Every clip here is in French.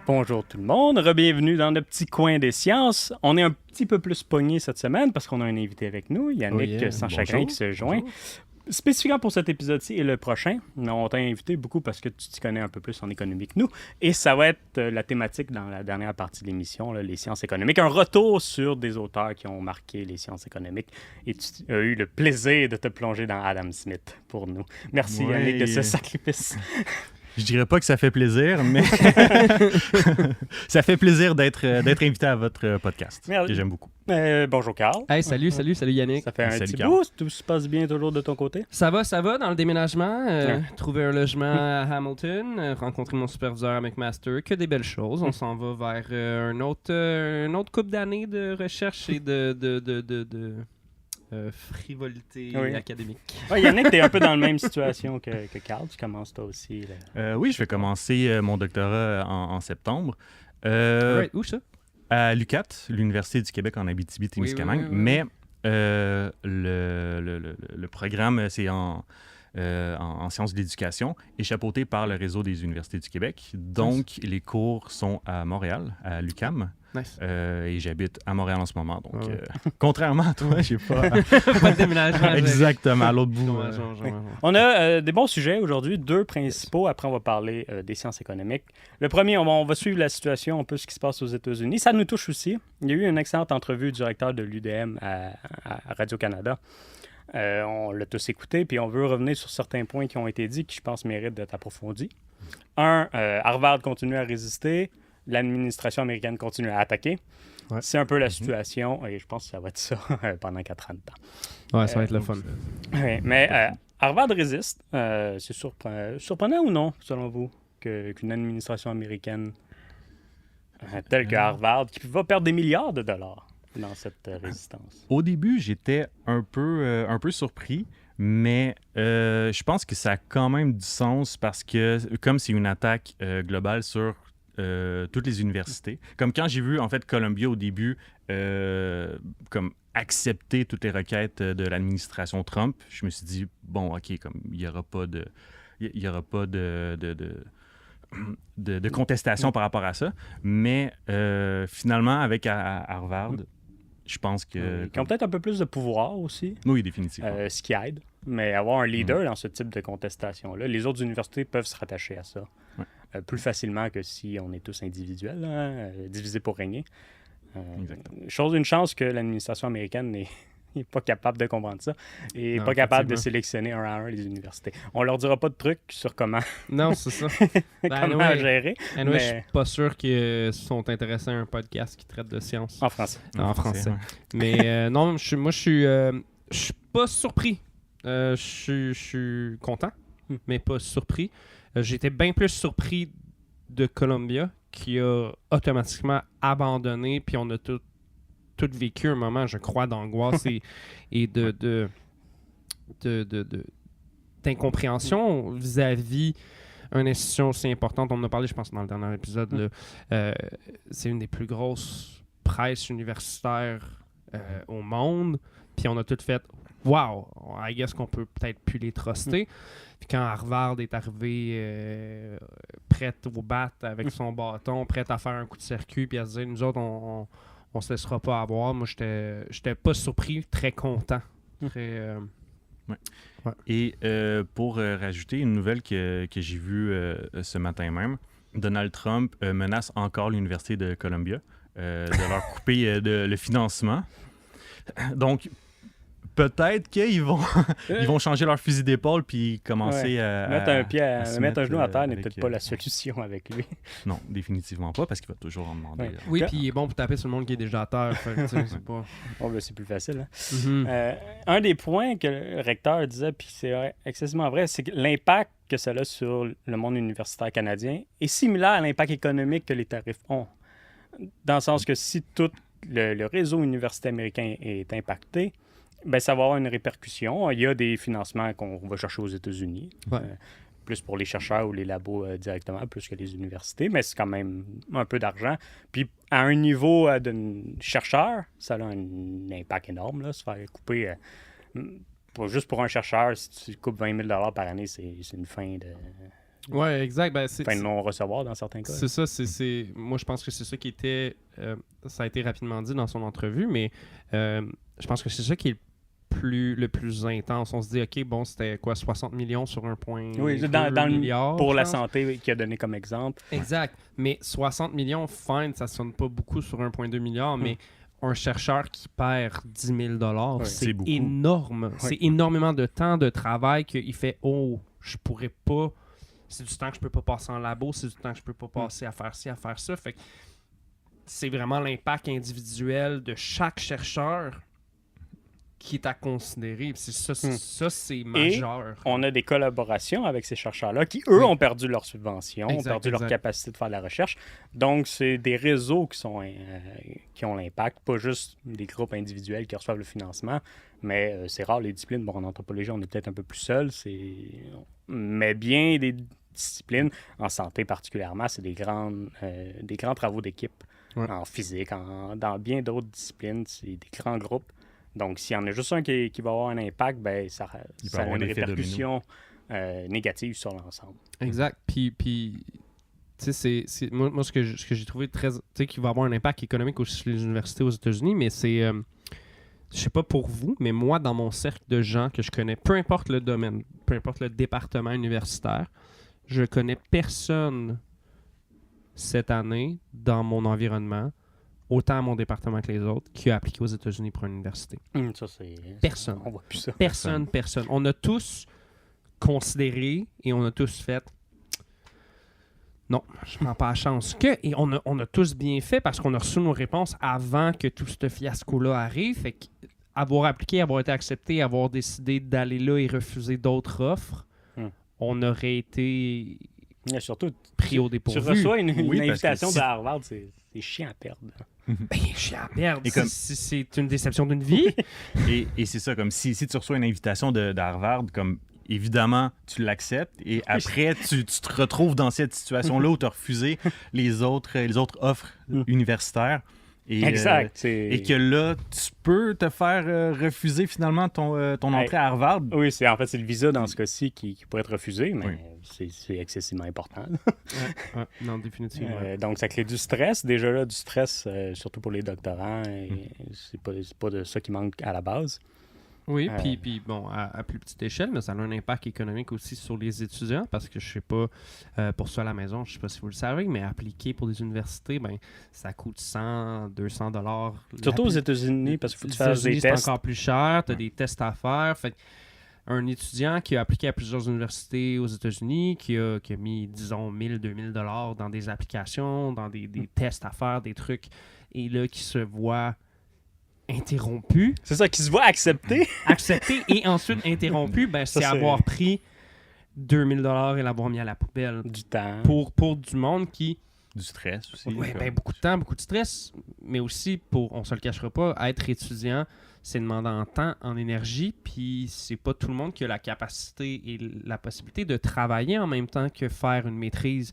Bonjour tout le monde, bienvenue dans le petit coin des sciences. On est un petit peu plus pogné cette semaine parce qu'on a un invité avec nous, Yannick Sans Chagrin qui se joint. Bonjour. Spécifiquement pour cet épisode-ci et le prochain, on t'a invité beaucoup parce que tu t'y connais un peu plus en économie que nous. Et ça va être la thématique dans la dernière partie de l'émission, là, les sciences économiques. Un retour sur des auteurs qui ont marqué les sciences économiques. Et tu as eu le plaisir de te plonger dans Adam Smith pour nous. Merci Yannick de ce sacrifice. Je dirais pas que ça fait plaisir, mais ça fait plaisir d'être invité à votre podcast, que j'aime beaucoup. Bonjour Carl. Hey, salut Yannick. Ça fait un petit bout, tout se passe bien toujours de ton côté? Ça va dans le déménagement, trouver un logement à Hamilton, rencontrer mon superviseur à McMaster, que des belles choses. On s'en va vers une autre couple d'années de recherche et de frivolité académique. Ouais, Yannick, t'es un peu dans la même situation que Carl. Tu commences toi aussi. Oui, je vais commencer mon doctorat en septembre. Où ça? À l'UQAT, l'Université du Québec en Abitibi-Témiscamingue. Oui. Mais le programme, c'est en sciences de l'éducation et chapeauté par le réseau des universités du Québec. Donc, les cours sont à Montréal, à l'UQAM. Nice. Et j'habite à Montréal en ce moment. Donc, contrairement à toi, j'ai pas... pas de déménagement. Exactement, à l'autre bout. On a des bons sujets aujourd'hui, deux principaux. Après, on va parler des sciences économiques. Le premier, on va suivre la situation, un peu ce qui se passe aux États-Unis. Ça nous touche aussi. Il y a eu une excellente entrevue du directeur de l'UDM à Radio-Canada. On l'a tous écouté, puis on veut revenir sur certains points qui ont été dits qui, je pense, méritent d'être approfondis. Harvard continue à résister. L'administration américaine continue à attaquer. Ouais. C'est un peu la situation, et je pense que ça va être ça pendant 4 ans de temps. Ouais, ça va être le fun. Mais Harvard résiste. C'est surprenant ou non, selon vous, qu'une administration américaine telle que Harvard, qui va perdre des milliards de dollars dans cette résistance? Au début, j'étais un peu surpris. Mais je pense que ça a quand même du sens parce que, comme c'est une attaque globale sur toutes les universités, comme quand j'ai vu, en fait, Columbia au début, comme accepter toutes les requêtes de l'administration Trump, je me suis dit, bon, OK, comme il n'y aura pas de contestation par rapport à ça. Mais finalement, avec Harvard, je pense que... Qui ont peut-être un peu plus de pouvoir aussi. Oui, définitivement. Ce qui aide. Mais avoir un leader dans ce type de contestation-là, les autres universités peuvent se rattacher à ça plus facilement que si on est tous individuels, divisés pour régner. Une chance que l'administration américaine n'est pas capable de comprendre ça et pas capable de sélectionner un à un les universités. On leur dira pas de trucs sur comment, non, c'est ça. comment gérer. Mais... Je suis pas sûr qu'ils sont intéressés à un podcast qui traite de sciences. En français. En français. Mais non, je suis pas surpris. Je suis content, mais pas surpris. J'étais bien plus surpris de Columbia qui a automatiquement abandonné, puis on a tout vécu un moment, je crois, d'angoisse et d'incompréhension vis-à-vis une institution aussi importante. On en a parlé, je pense, dans le dernier épisode. Là, c'est une des plus grosses presses universitaires au monde, puis on a tout fait « Wow! I guess qu'on peut peut-être plus les truster. » Puis quand Harvard est arrivé prête au bat avec son bâton, prête à faire un coup de circuit, puis à se dire « Nous autres, on se laissera pas avoir. » Moi, j'étais pas surpris, très content. Très, ouais. Et pour rajouter une nouvelle que j'ai vue ce matin même, Donald Trump menace encore l'Université de Columbia de leur couper le financement. Donc, peut-être qu'ils vont changer leur fusil d'épaule puis commencer à mettre un genou à terre n'est peut-être pas la solution avec lui. Non, définitivement pas, parce qu'il va toujours en demander. Oui, puis il est bon pour taper sur le monde qui est déjà à terre. C'est pas... c'est plus facile. Hein? Mm-hmm. Un des points que le recteur disait, puis c'est excessivement vrai, c'est que l'impact que ça a sur le monde universitaire canadien est similaire à l'impact économique que les tarifs ont. Dans le sens que si tout le réseau universitaire américain est impacté, ben, ça va avoir une répercussion. Il y a des financements qu'on va chercher aux États-Unis, plus pour les chercheurs ou les labos directement, plus que les universités, mais c'est quand même un peu d'argent. Puis à un niveau de chercheur, ça a un impact énorme, là, se faire couper juste pour un chercheur, si tu coupes 20 000 par année, c'est une fin de exact. Ben, fin de non-recevoir dans certains cas. C'est ça. Moi, je pense que c'est ça qui était... ça a été rapidement dit dans son entrevue, mais je pense que c'est ça qui est le plus intense. On se dit, OK, bon, c'était quoi, 60 millions sur 1,2 Oui, dans milliard, pour je la pense. santé qu'il a donné comme exemple. Exact. Mais 60 millions, fine, ça sonne pas beaucoup sur 1,2 milliard, mais un chercheur qui perd 10 000 c'est c'est beaucoup. énorme. C'est énormément de temps de travail qu'il fait, je pourrais pas... C'est du temps que je peux pas passer en labo, c'est du temps que je peux pas passer à faire ci, à faire ça. Fait que c'est vraiment l'impact individuel de chaque chercheur qui est à considérer. C'est ça, c'est majeur. On a des collaborations avec ces chercheurs-là qui, eux, ont perdu leur subvention, ont perdu leur capacité de faire de la recherche. Donc, c'est des réseaux qui ont l'impact, pas juste des groupes individuels qui reçoivent le financement, mais c'est rare, les disciplines. Bon, en anthropologie, on est peut-être un peu plus seul, mais bien des disciplines, en santé particulièrement, c'est des grands travaux d'équipe. En physique, dans bien d'autres disciplines, c'est des grands groupes. Donc, s'il y en a juste un qui va avoir un impact, ben, ça a une répercussion négative sur l'ensemble. Exact. Puis tu sais, moi, ce que j'ai trouvé très... Tu sais, qui va avoir un impact économique aussi sur les universités aux États-Unis, mais c'est... je sais pas pour vous, mais moi, dans mon cercle de gens que je connais, peu importe le domaine, peu importe le département universitaire, je connais personne cette année dans mon environnement, autant à mon département que les autres, qui a appliqué aux États-Unis pour une université. Ça, c'est... Personne. On voit plus ça. Personne. On a tous considéré et on a tous fait non, je prends pas la chance. Et on a tous bien fait parce qu'on a reçu nos réponses avant que tout ce fiasco-là arrive. Fait qu'avoir appliqué, avoir été accepté, avoir décidé d'aller là et refuser d'autres offres, on aurait été surtout pris au dépourvu. Tu reçois une invitation de Harvard, c'est chiant à perdre. Ben, chiant à perdre. C'est une déception d'une vie. et c'est ça, comme si tu reçois une invitation de Harvard, comme évidemment, tu l'acceptes et après, tu te retrouves dans cette situation-là où tu as refusé les autres offres universitaires. Exact. Et que là, tu peux te faire refuser finalement ton entrée à Harvard. Oui, c'est le visa dans ce cas-ci qui pourrait être refusé, mais c'est excessivement important. Non, définitivement. Donc, ça crée du stress. Déjà là, du stress, surtout pour les doctorants. C'est pas de ça qui manque à la base. Oui, puis bon, à plus petite échelle, mais ça a un impact économique aussi sur les étudiants parce que je sais pas, pour ceux à la maison, je sais pas si vous le savez, mais appliquer pour des universités, ben ça coûte 100, 200 $. Surtout aux États-Unis, parce qu'il faut que tu fasses des tests. C'est encore plus cher, tu as des tests à faire. Fait un étudiant qui a appliqué à plusieurs universités aux États-Unis, qui a mis, disons, 1000, 2000 $ dans des applications, dans des tests à faire, des trucs, et là, qui se voit interrompu. C'est ça, qui se voit accepter. Accepté et ensuite interrompu, ben, c'est avoir pris 2000 $ et l'avoir mis à la poubelle. Du temps. Pour du monde qui... Du stress aussi. Oui, ben, beaucoup de temps, beaucoup de stress, mais aussi, on se le cachera pas, être étudiant, c'est demandant en temps, en énergie, puis c'est pas tout le monde qui a la capacité et la possibilité de travailler en même temps que faire une maîtrise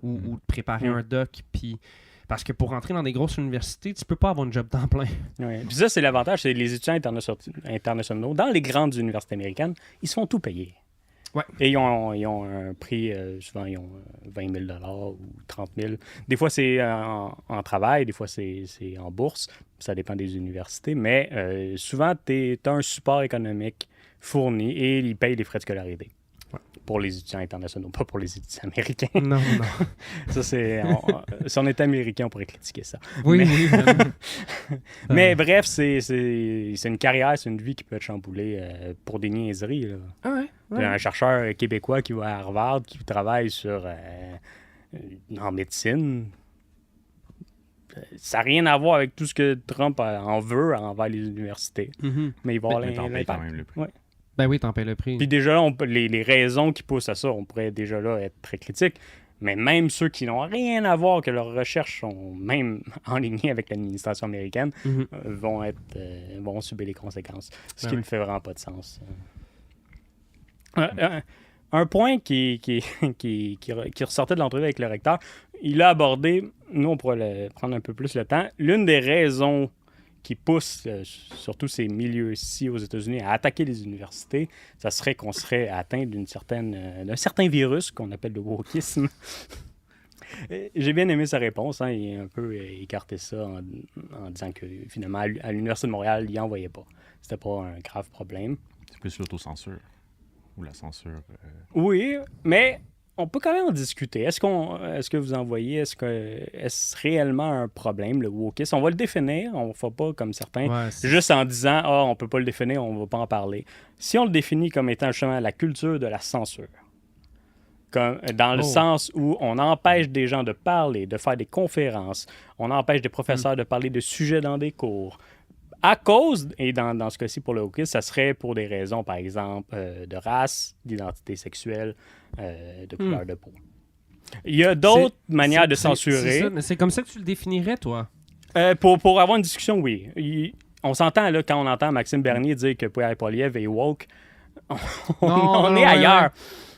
ou de préparer un doc, puis... Parce que pour rentrer dans des grosses universités, tu peux pas avoir un job temps plein. Oui. Puis ça, c'est l'avantage, c'est les étudiants internationaux. Dans les grandes universités américaines, ils se font tout payer. Ouais. Et ils ont un prix, souvent, ils ont 20 000 $ ou 30 000 $. Des fois, c'est en travail, des fois, c'est en bourse. Ça dépend des universités. Mais souvent, tu as un support économique fourni et ils payent les frais de scolarité. Pour les étudiants internationaux, pas pour les étudiants américains. Non. Ça, c'est... si on était américain, on pourrait critiquer ça. Oui. Mais bref, c'est une carrière, c'est une vie qui peut être chamboulée pour des niaiseries. Là. Ah ouais. Un chercheur québécois qui va à Harvard, qui travaille en médecine. Ça n'a rien à voir avec tout ce que Trump en veut envers les universités. Mais il va avoir l'impact. Quand même le prix. Ouais. Ben oui, t'en payes le prix. Puis déjà, là, les raisons qui poussent à ça, on pourrait déjà là être très critiques. Mais même ceux qui n'ont rien à voir, que leurs recherches sont même en ligne avec l'administration américaine, vont subir les conséquences. Ce qui ne fait vraiment pas de sens. Un point qui ressortait de l'entrevue avec le recteur, il a abordé, nous on pourrait prendre un peu plus le temps, l'une des raisons qui pousse surtout ces milieux-ci aux États-Unis à attaquer les universités, ça serait qu'on serait atteint d'un certain virus qu'on appelle le wokisme. J'ai bien aimé sa réponse. Hein. Il a un peu écarté ça en disant que finalement, à l'Université de Montréal, il n'y en voyait pas. C'était pas un grave problème. C'est plus l'autocensure ou la censure. Oui, mais on peut quand même en discuter. Est-ce que vous en voyez, est-ce réellement un problème, le wokisme? On va le définir, on ne fait pas comme certains, juste en disant « Ah, on ne peut pas le définir, on ne va pas en parler ». Si on le définit comme étant justement la culture de la censure, dans le sens où on empêche des gens de parler, de faire des conférences, on empêche des professeurs de parler de sujets dans des cours, à cause, et dans ce cas-ci pour le wokisme, ça serait pour des raisons, par exemple, de race, d'identité sexuelle, de couleur de peau. Il y a d'autres manières de censurer. C'est comme ça que tu le définirais, toi? Pour avoir une discussion, oui. On s'entend, là, quand on entend Maxime Bernier dire que Pierre Poilievre est woke, on est ailleurs.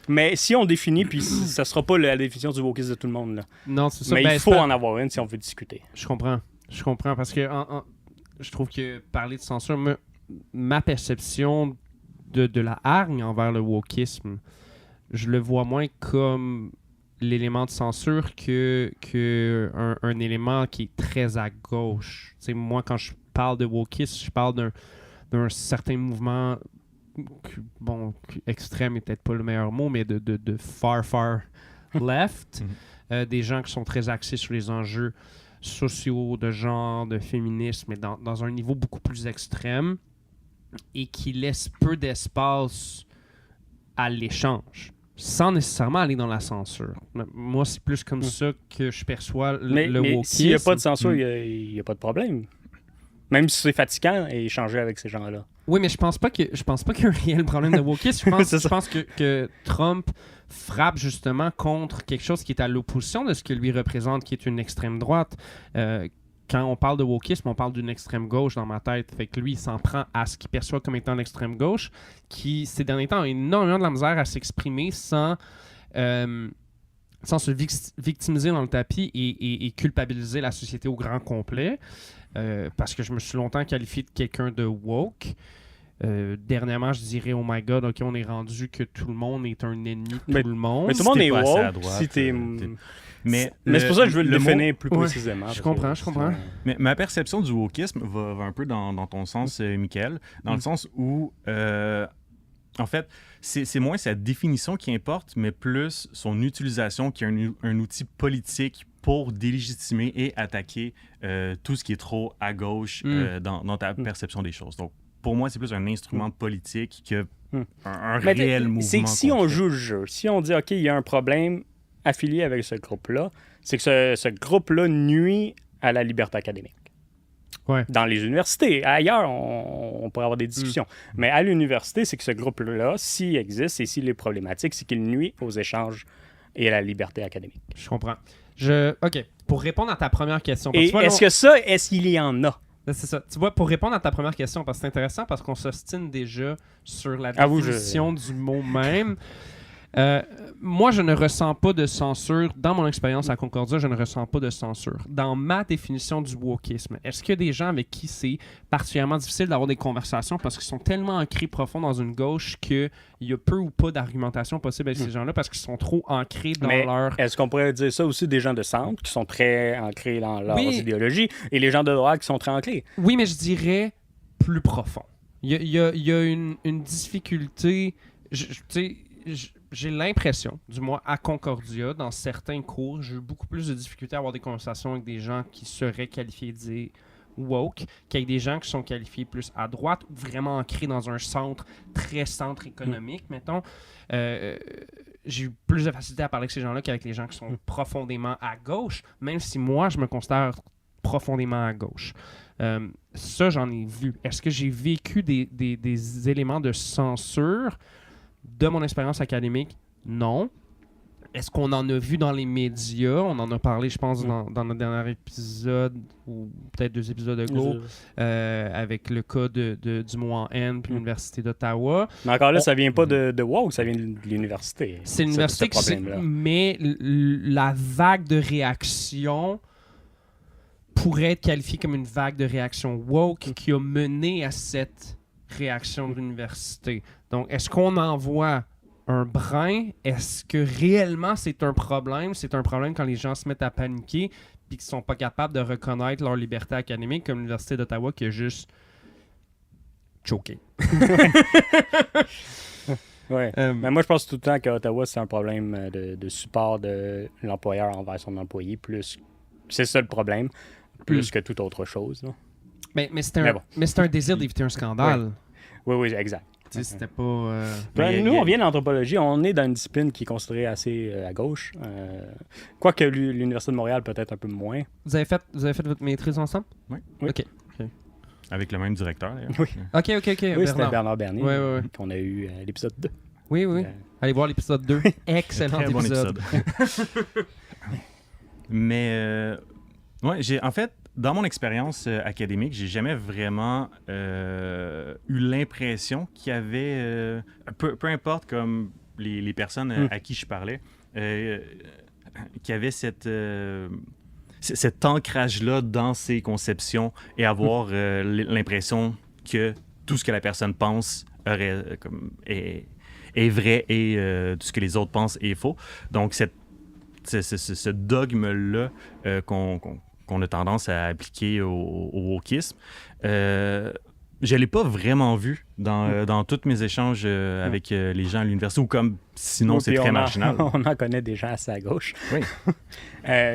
Mais si on définit, puis ça sera pas la définition du wokisme de tout le monde, là. Non, c'est ça. Mais il faut en avoir une si on veut discuter. Je comprends, parce que je trouve que parler de censure, ma perception de la hargne envers le wokisme, je le vois moins comme l'élément de censure que un élément qui est très à gauche. T'sais, moi, quand je parle de wokisme, je parle d'un certain mouvement, extrême n'est peut-être pas le meilleur mot, mais de far left, des gens qui sont très axés sur les enjeux sociaux, de genre, de féminisme, mais dans un niveau beaucoup plus extrême et qui laisse peu d'espace à l'échange, sans nécessairement aller dans la censure. Moi, c'est plus comme ça que je perçois le wokisme. S'il n'y a pas de censure, il n'y a pas de problème. Même si c'est fatigant échanger avec ces gens-là. Oui, mais je pense pas qu'il y a un réel problème de wokisme. Je pense que Trump frappe justement contre quelque chose qui est à l'opposition de ce que lui représente, qui est une extrême droite. Quand on parle de wokisme, on parle d'une extrême gauche dans ma tête. Fait que lui, il s'en prend à ce qu'il perçoit comme étant l'extrême gauche, qui, ces derniers temps, a énormément de la misère à s'exprimer sans se victimiser dans le tapis et culpabiliser la société au grand complet. Parce que je me suis longtemps qualifié de quelqu'un de woke. Dernièrement, je dirais, oh my god, ok, on est rendu que tout le monde est un ennemi de tout le monde. Mais tout le monde est woke. Mais c'est pour ça que je veux le définir plus précisément. Je comprends. Mais ma perception du wokisme va un peu dans ton sens, Michael, dans le sens où, en fait, c'est moins sa définition qui importe, mais plus son utilisation qui est un outil politique pour délégitimer et attaquer tout ce qui est trop à gauche dans ta perception des choses. Donc, pour moi, c'est plus un instrument politique qu'un réel mouvement. C'est que si on joue le jeu, si on dit, OK, il y a un problème affilié avec ce groupe-là, c'est que ce groupe-là nuit à la liberté académique. Ouais. Dans les universités. Ailleurs, on pourrait avoir des discussions. Mais à l'université, c'est que ce groupe-là, s'il existe et s'il est problématique, c'est qu'il nuit aux échanges et à la liberté académique. Je comprends. OK. Pour répondre à ta première question... Et est-ce qu'il y en a? C'est ça. Tu vois, pour répondre à ta première question, parce que c'est intéressant, parce qu'on s'ostine déjà sur la définition du mot même. Moi, je ne ressens pas de censure. Dans mon expérience à Concordia, je ne ressens pas de censure. Dans ma définition du wokisme, est-ce qu'il y a des gens avec qui c'est particulièrement difficile d'avoir des conversations parce qu'ils sont tellement ancrés profond dans une gauche qu'il y a peu ou pas d'argumentation possible avec ces gens-là parce qu'ils sont trop ancrés dans leur... Est-ce qu'on pourrait dire ça aussi des gens de centre qui sont très ancrés dans leur idéologie et les gens de droite qui sont très ancrés? Oui, mais je dirais plus profond. Il y a une difficulté... J'ai l'impression, du moins à Concordia, dans certains cours, j'ai eu beaucoup plus de difficultés à avoir des conversations avec des gens qui seraient qualifiés de woke qu'avec des gens qui sont qualifiés plus à droite ou vraiment ancrés dans un centre économique, mettons. J'ai eu plus de facilité à parler avec ces gens-là qu'avec les gens qui sont profondément à gauche, même si moi, je me considère profondément à gauche. Ça, j'en ai vu. Est-ce que j'ai vécu des éléments de censure de mon expérience académique? Non. Est-ce qu'on en a vu dans les médias? On en a parlé, je pense, dans notre dernier épisode, ou peut-être 2 épisodes ago, avec le cas du mot en haine puis l'Université d'Ottawa. Mais encore là, ça vient pas de WOW, ça vient de l'université. C'est l'université, mais la vague de réaction pourrait être qualifié comme une vague de réaction woke qui a mené à cette réaction de l'université. Donc, est-ce qu'on en voit un brin? Est-ce que réellement c'est un problème? C'est un problème quand les gens se mettent à paniquer et qu'ils ne sont pas capables de reconnaître leur liberté académique, comme l'Université d'Ottawa qui a juste choqué. Ouais. Mais moi, je pense tout le temps qu'à Ottawa, c'est un problème de support de l'employeur envers son employé. C'est ça le problème, plus que toute autre chose. Là. Mais c'était un désir d'éviter un scandale. Oui, exact. C'était pas... Nous, on vient d'anthropologie, on est dans une discipline qui est considérée assez à gauche. Quoique l'Université de Montréal, peut-être un peu moins. Vous avez fait votre maîtrise ensemble? Oui. OK. Avec le même directeur, d'ailleurs. Oui. OK. Oui, c'était Bernard Bernier Ouais. qu'on a eu à l'épisode 2. Oui. Allez voir l'épisode 2. Excellent Très bon épisode. Mais, en fait, dans mon expérience académique, j'ai jamais vraiment eu l'impression qu'il y avait, peu importe comme les personnes à qui je parlais, qu'il y avait cet ancrage-là dans ses conceptions et avoir l'impression que tout ce que la personne pense est vrai et tout ce que les autres pensent est faux. Donc, ce dogme-là qu'on a tendance à appliquer au wokisme, je ne l'ai pas vraiment vu dans tous mes échanges avec les gens à l'université, ou comme sinon c'est très marginal. On en connaît des gens assez à gauche. Oui.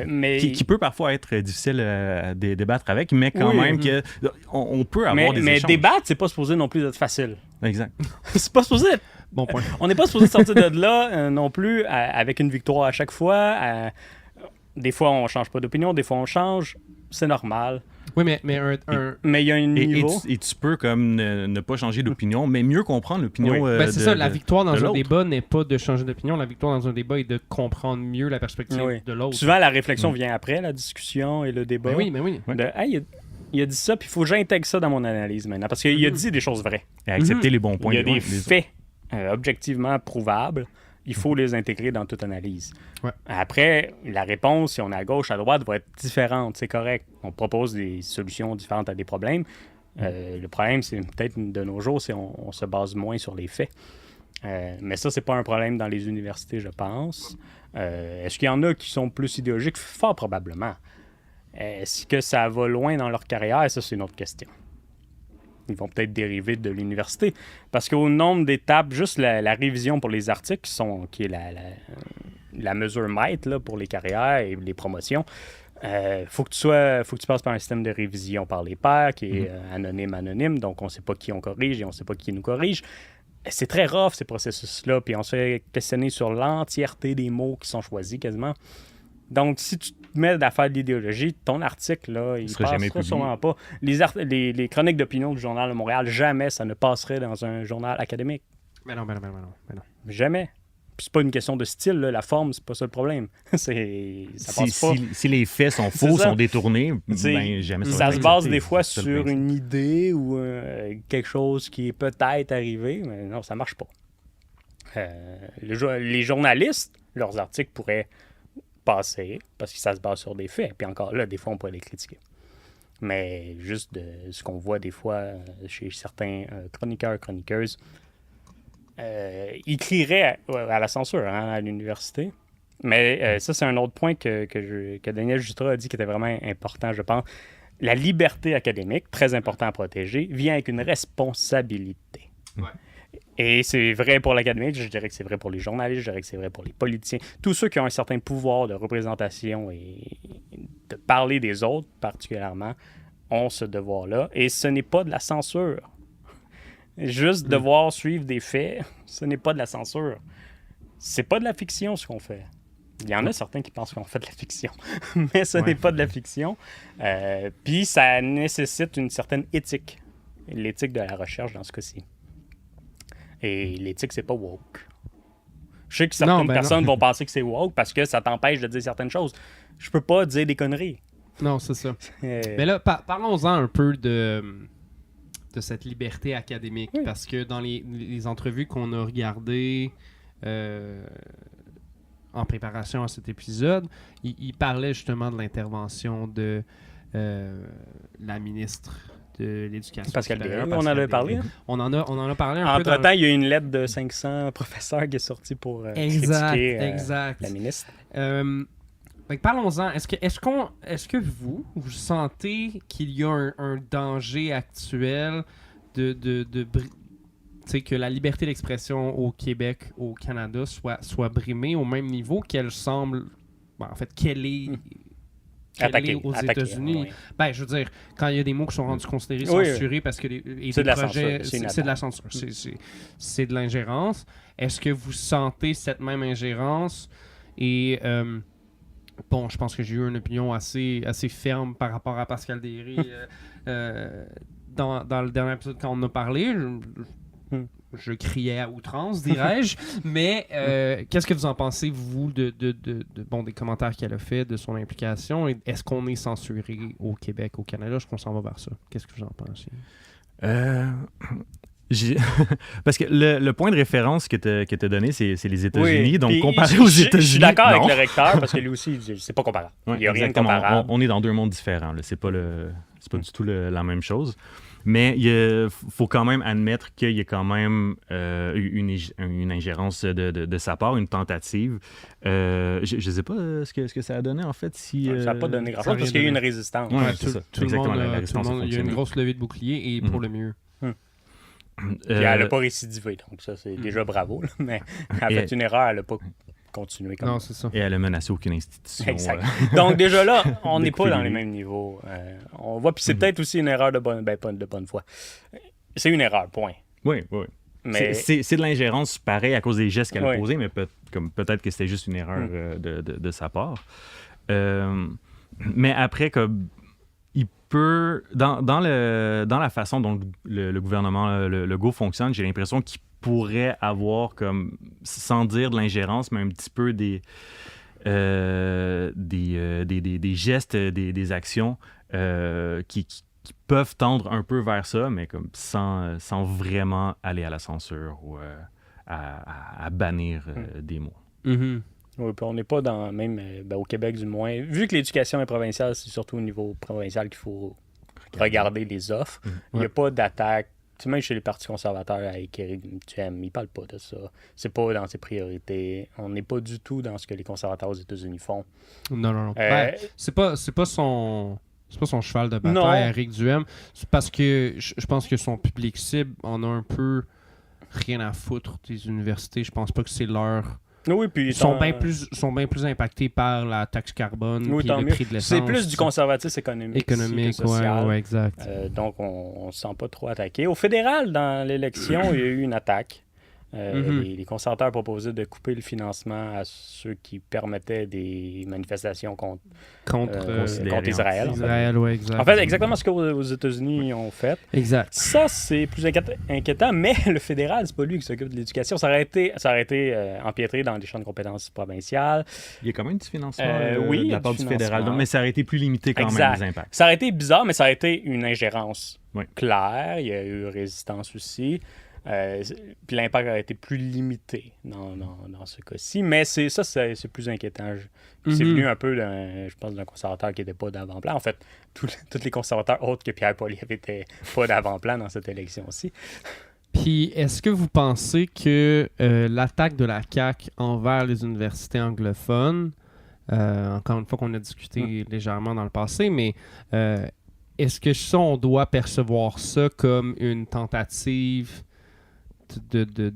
Mais... qui peut parfois être difficile à débattre avec, mais quand même on peut avoir des échanges. Mais débattre, c'est pas supposé non plus être facile. Exact. C'est pas supposé être... Bon point. On n'est pas supposé sortir de là non plus avec une victoire à chaque fois. Des fois, on change pas d'opinion, des fois, on change. C'est normal. Oui, mais il y a un niveau. Et tu peux comme ne pas changer d'opinion, mais mieux comprendre l'opinion c'est ça, la victoire dans un l'autre. débat n'est pas de changer d'opinion. La victoire dans un débat est de comprendre mieux la perspective de l'autre. Souvent, la réflexion vient après la discussion et le débat. Mais oui. Il a dit ça, puis il faut que j'intègre ça dans mon analyse maintenant. Parce qu'il a dit des choses vraies. Et accepter les bons points. Il y a des faits objectivement prouvables. Il faut les intégrer dans toute analyse. Ouais. Après, la réponse, si on est à gauche, à droite, va être différente. C'est correct. On propose des solutions différentes à des problèmes. Le problème, c'est peut-être de nos jours, c'est on se base moins sur les faits. Mais ça, c'est pas un problème dans les universités, je pense. Est-ce qu'il y en a qui sont plus idéologiques? Fort probablement. Est-ce que ça va loin dans leur carrière? Ça, c'est une autre question. Ils vont peut-être dériver de l'université. Parce qu'au nombre d'étapes, juste la révision pour les articles, qui est la mesure maître là, pour les carrières et les promotions, faut que tu passes par un système de révision par les pairs qui est anonyme. Donc, on ne sait pas qui on corrige et on ne sait pas qui nous corrige. C'est très rough, ces processus-là. Puis on se fait questionner sur l'entièreté des mots qui sont choisis quasiment. Donc, si tu te mets à faire de l'idéologie, ton article, là, il passera sûrement pas. Les chroniques d'opinion du Journal de Montréal, jamais ça ne passerait dans un journal académique. Mais non. Jamais. Puis c'est pas une question de style, là. La forme, c'est pas ça le problème. Ça passe pas. Si les faits sont faux, sont détournés, jamais ça se base des fois sur une idée ou quelque chose qui est peut-être arrivé, mais non, ça marche pas. Les journalistes, leurs articles pourraient passer parce que ça se base sur des faits. Puis encore là, des fois, on peut les critiquer. Mais juste de ce qu'on voit des fois chez certains chroniqueuses, ils crieraient à la censure à l'université. Mais ça, c'est un autre point que Daniel Jutras a dit qui était vraiment important, je pense. La liberté académique, très important à protéger, vient avec une responsabilité. Ouais. Et c'est vrai pour l'académique, je dirais que c'est vrai pour les journalistes, je dirais que c'est vrai pour les politiciens. Tous ceux qui ont un certain pouvoir de représentation et de parler des autres, particulièrement, ont ce devoir-là. Et ce n'est pas de la censure. Juste devoir suivre des faits, ce n'est pas de la censure. C'est pas de la fiction, ce qu'on fait. Il y en a certains qui pensent qu'on fait de la fiction, mais ce n'est pas de la fiction. Puis ça nécessite une certaine éthique. L'éthique de la recherche, dans ce cas-ci. Et l'éthique, c'est pas woke. Je sais que certaines personnes vont penser que c'est woke parce que ça t'empêche de dire certaines choses. Je peux pas dire des conneries. Non, c'est ça. Mais là, parlons-en un peu de cette liberté académique. Oui. Parce que dans les entrevues qu'on a regardées en préparation à cet épisode, il parlait justement de l'intervention de la ministre de l'Éducation Pascal supérieure, Derry, on en avait parlé. Hein? On en a parlé un peu. Entre-temps, il y a une lettre de 500 professeurs qui est sortie pour critiquer la ministre. Fait que parlons-en. Est-ce que vous sentez qu'il y a un danger actuel que la liberté d'expression au Québec, au Canada, soit brimée au même niveau qu'elle semble... qu'elle est... Attaqué aux États-Unis. Oui. Ben, je veux dire, quand il y a des mots qui sont rendus considérés Oui, censurés parce que c'est de la projets, censure. c'est de la censure. C'est de l'ingérence. Est-ce que vous sentez cette même ingérence? Et bon, je pense que j'ai eu une opinion assez ferme par rapport à Pascal Derry dans le dernier épisode quand on en a parlé. Je criais à outrance, dirais-je. Mais qu'est-ce que vous en pensez, vous, des commentaires qu'elle a fait, de son implication? Et est-ce qu'on est censuré au Québec, au Canada? Je pense qu'on s'en va vers ça. Qu'est-ce que vous en pensez? Parce que le point de référence que tu as donné, c'est les États-Unis. Oui. Donc, Puis, comparé aux États-Unis. Je suis d'accord avec non. le recteur parce que lui aussi, il dit c'est pas comparable. Ouais, il n'y a rien de exactement. comparable. On est dans deux mondes différents. C'est pas du tout la même chose. Mais il faut quand même admettre qu'il y a quand même une ingérence de sa part, une tentative. Je ne sais pas ce que ça a donné, en fait. Si, ça n'a pas donné grand-chose parce qu'il y a eu une résistance. Ouais, c'est ça. Tout le Exactement, monde, la résistance a il y a une fonctionné. grosse levée de bouclier et pour le mieux. Puis elle n'a pas récidivé, donc ça, c'est déjà bravo. Là, mais elle a fait une erreur, elle n'a pas continué comme Non, c'est ça. Et elle a menacé aucune institution. Exact. Donc déjà là, on n'est pas dans les privée. mêmes niveaux. On voit, puis c'est peut-être aussi une erreur pas de bonne foi. C'est une erreur, point. Oui. Mais C'est de l'ingérence pareil à cause des gestes qu'elle a posés, mais peut-être que c'était juste une erreur de sa part. Mais après, il peut, dans la façon dont le gouvernement Legault fonctionne, j'ai l'impression qu'il pourrait avoir, comme, sans dire de l'ingérence, mais un petit peu des gestes, des actions qui peuvent tendre un peu vers ça, mais comme sans vraiment aller à la censure ou à bannir des mots. Mm-hmm. oui, puis on n'est pas dans même au Québec du moins. Vu que l'éducation est provinciale, c'est surtout au niveau provincial qu'il faut regarder les offres. Il n'y a pas d'attaque. Tu sais, même chez les partis conservateurs avec Éric Duhem, ils ne parlent pas de ça. C'est pas dans ses priorités. On n'est pas du tout dans ce que les conservateurs aux États-Unis font. Non. C'est pas son cheval de bataille, Non. Éric Duhem. C'est parce que je pense que son public cible en a un peu rien à foutre des universités. Je pense pas que c'est leur... Oui, puis Ils sont bien plus impactés par la taxe carbone et le prix de l'essence. C'est plus du conservatisme économique que social. Ouais, exact. Donc, on ne se sent pas trop attaqué. Au fédéral, dans l'élection, il y a eu une attaque. Les conservateurs proposaient de couper le financement à ceux qui permettaient des manifestations contre Israël. Israël, oui, exact. En fait, exactement ce qu'aux États-Unis ont fait. Exact. Ça, c'est plus inquiétant, mais le fédéral, c'est pas lui qui s'occupe de l'éducation. Ça aurait été empiétré dans les champs de compétences provinciales. Il y a quand même du financement oui, de la part du fédéral, donc, mais ça aurait été plus limité quand même, les impacts. Ça aurait été bizarre, mais ça aurait été une ingérence claire. Il y a eu résistance aussi. Puis l'impact a été plus limité dans ce cas-ci. Mais c'est plus inquiétant. C'est venu un peu, je pense, d'un conservateur qui n'était pas d'avant-plan. En fait, tous les conservateurs autres que Pierre Poilievre n'étaient pas d'avant-plan dans cette élection-ci. Puis, est-ce que vous pensez que l'attaque de la CAQ envers les universités anglophones, encore une fois qu'on a discuté légèrement dans le passé, mais est-ce que ça, on doit percevoir ça comme une tentative de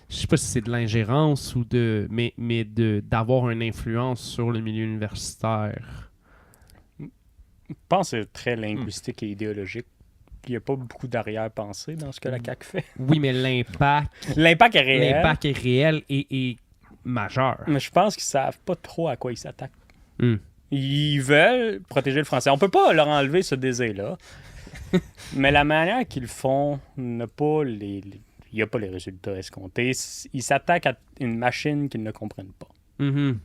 je sais pas si c'est de l'ingérence ou mais d'avoir une influence sur le milieu universitaire? Je pense que c'est très linguistique et idéologique. Il n'y a pas beaucoup d'arrière-pensée dans ce que la CAQ fait. Oui, mais l'impact est réel. L'impact est réel et majeur. Mais je pense qu'ils ne savent pas trop à quoi ils s'attaquent. Ils veulent protéger le français. On ne peut pas leur enlever ce désir-là. Mais la manière qu'ils le font n'a pas il n'y a pas les résultats escomptés. Ils s'attaquent à une machine qu'ils ne comprennent pas. Mm-hmm.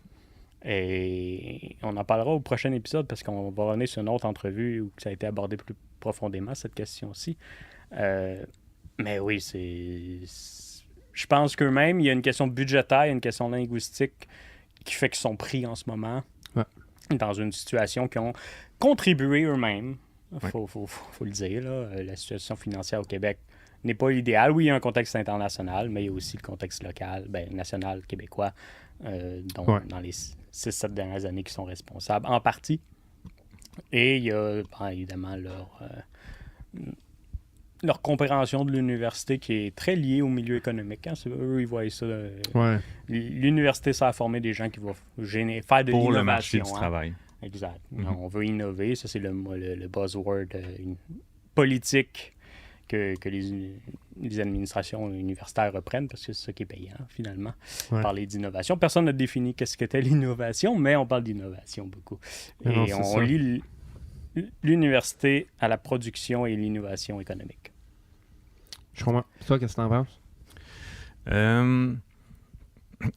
Et on en parlera au prochain épisode parce qu'on va revenir sur une autre entrevue où ça a été abordé plus profondément, cette question-ci. Mais oui, je pense qu'eux-mêmes, il y a une question budgétaire, une question linguistique qui fait qu'ils sont pris en ce moment. Ouais. dans une situation qui ont contribué eux-mêmes. Ouais. Faut le dire, là. La situation financière au Québec n'est pas idéale. Oui, il y a un contexte international, mais il y a aussi le contexte local, national, québécois, dans les 6-7 dernières années qui sont responsables, en partie. Et il y a évidemment leur compréhension de l'université qui est très liée au milieu économique. Hein. Eux, ils voient ça. L'université, ça a formé des gens qui vont faire de l'innovation. Pour le marché du travail. Exact. Mm-hmm. On veut innover. Ça, c'est le buzzword politique que les administrations universitaires reprennent parce que c'est ça qui est payant, finalement. Parler d'innovation. Personne n'a défini qu'est-ce qu'était l'innovation, mais on parle d'innovation beaucoup. Et on lie l'université à la production et l'innovation économique. Je comprends. Toi, qu'est-ce que tu en penses?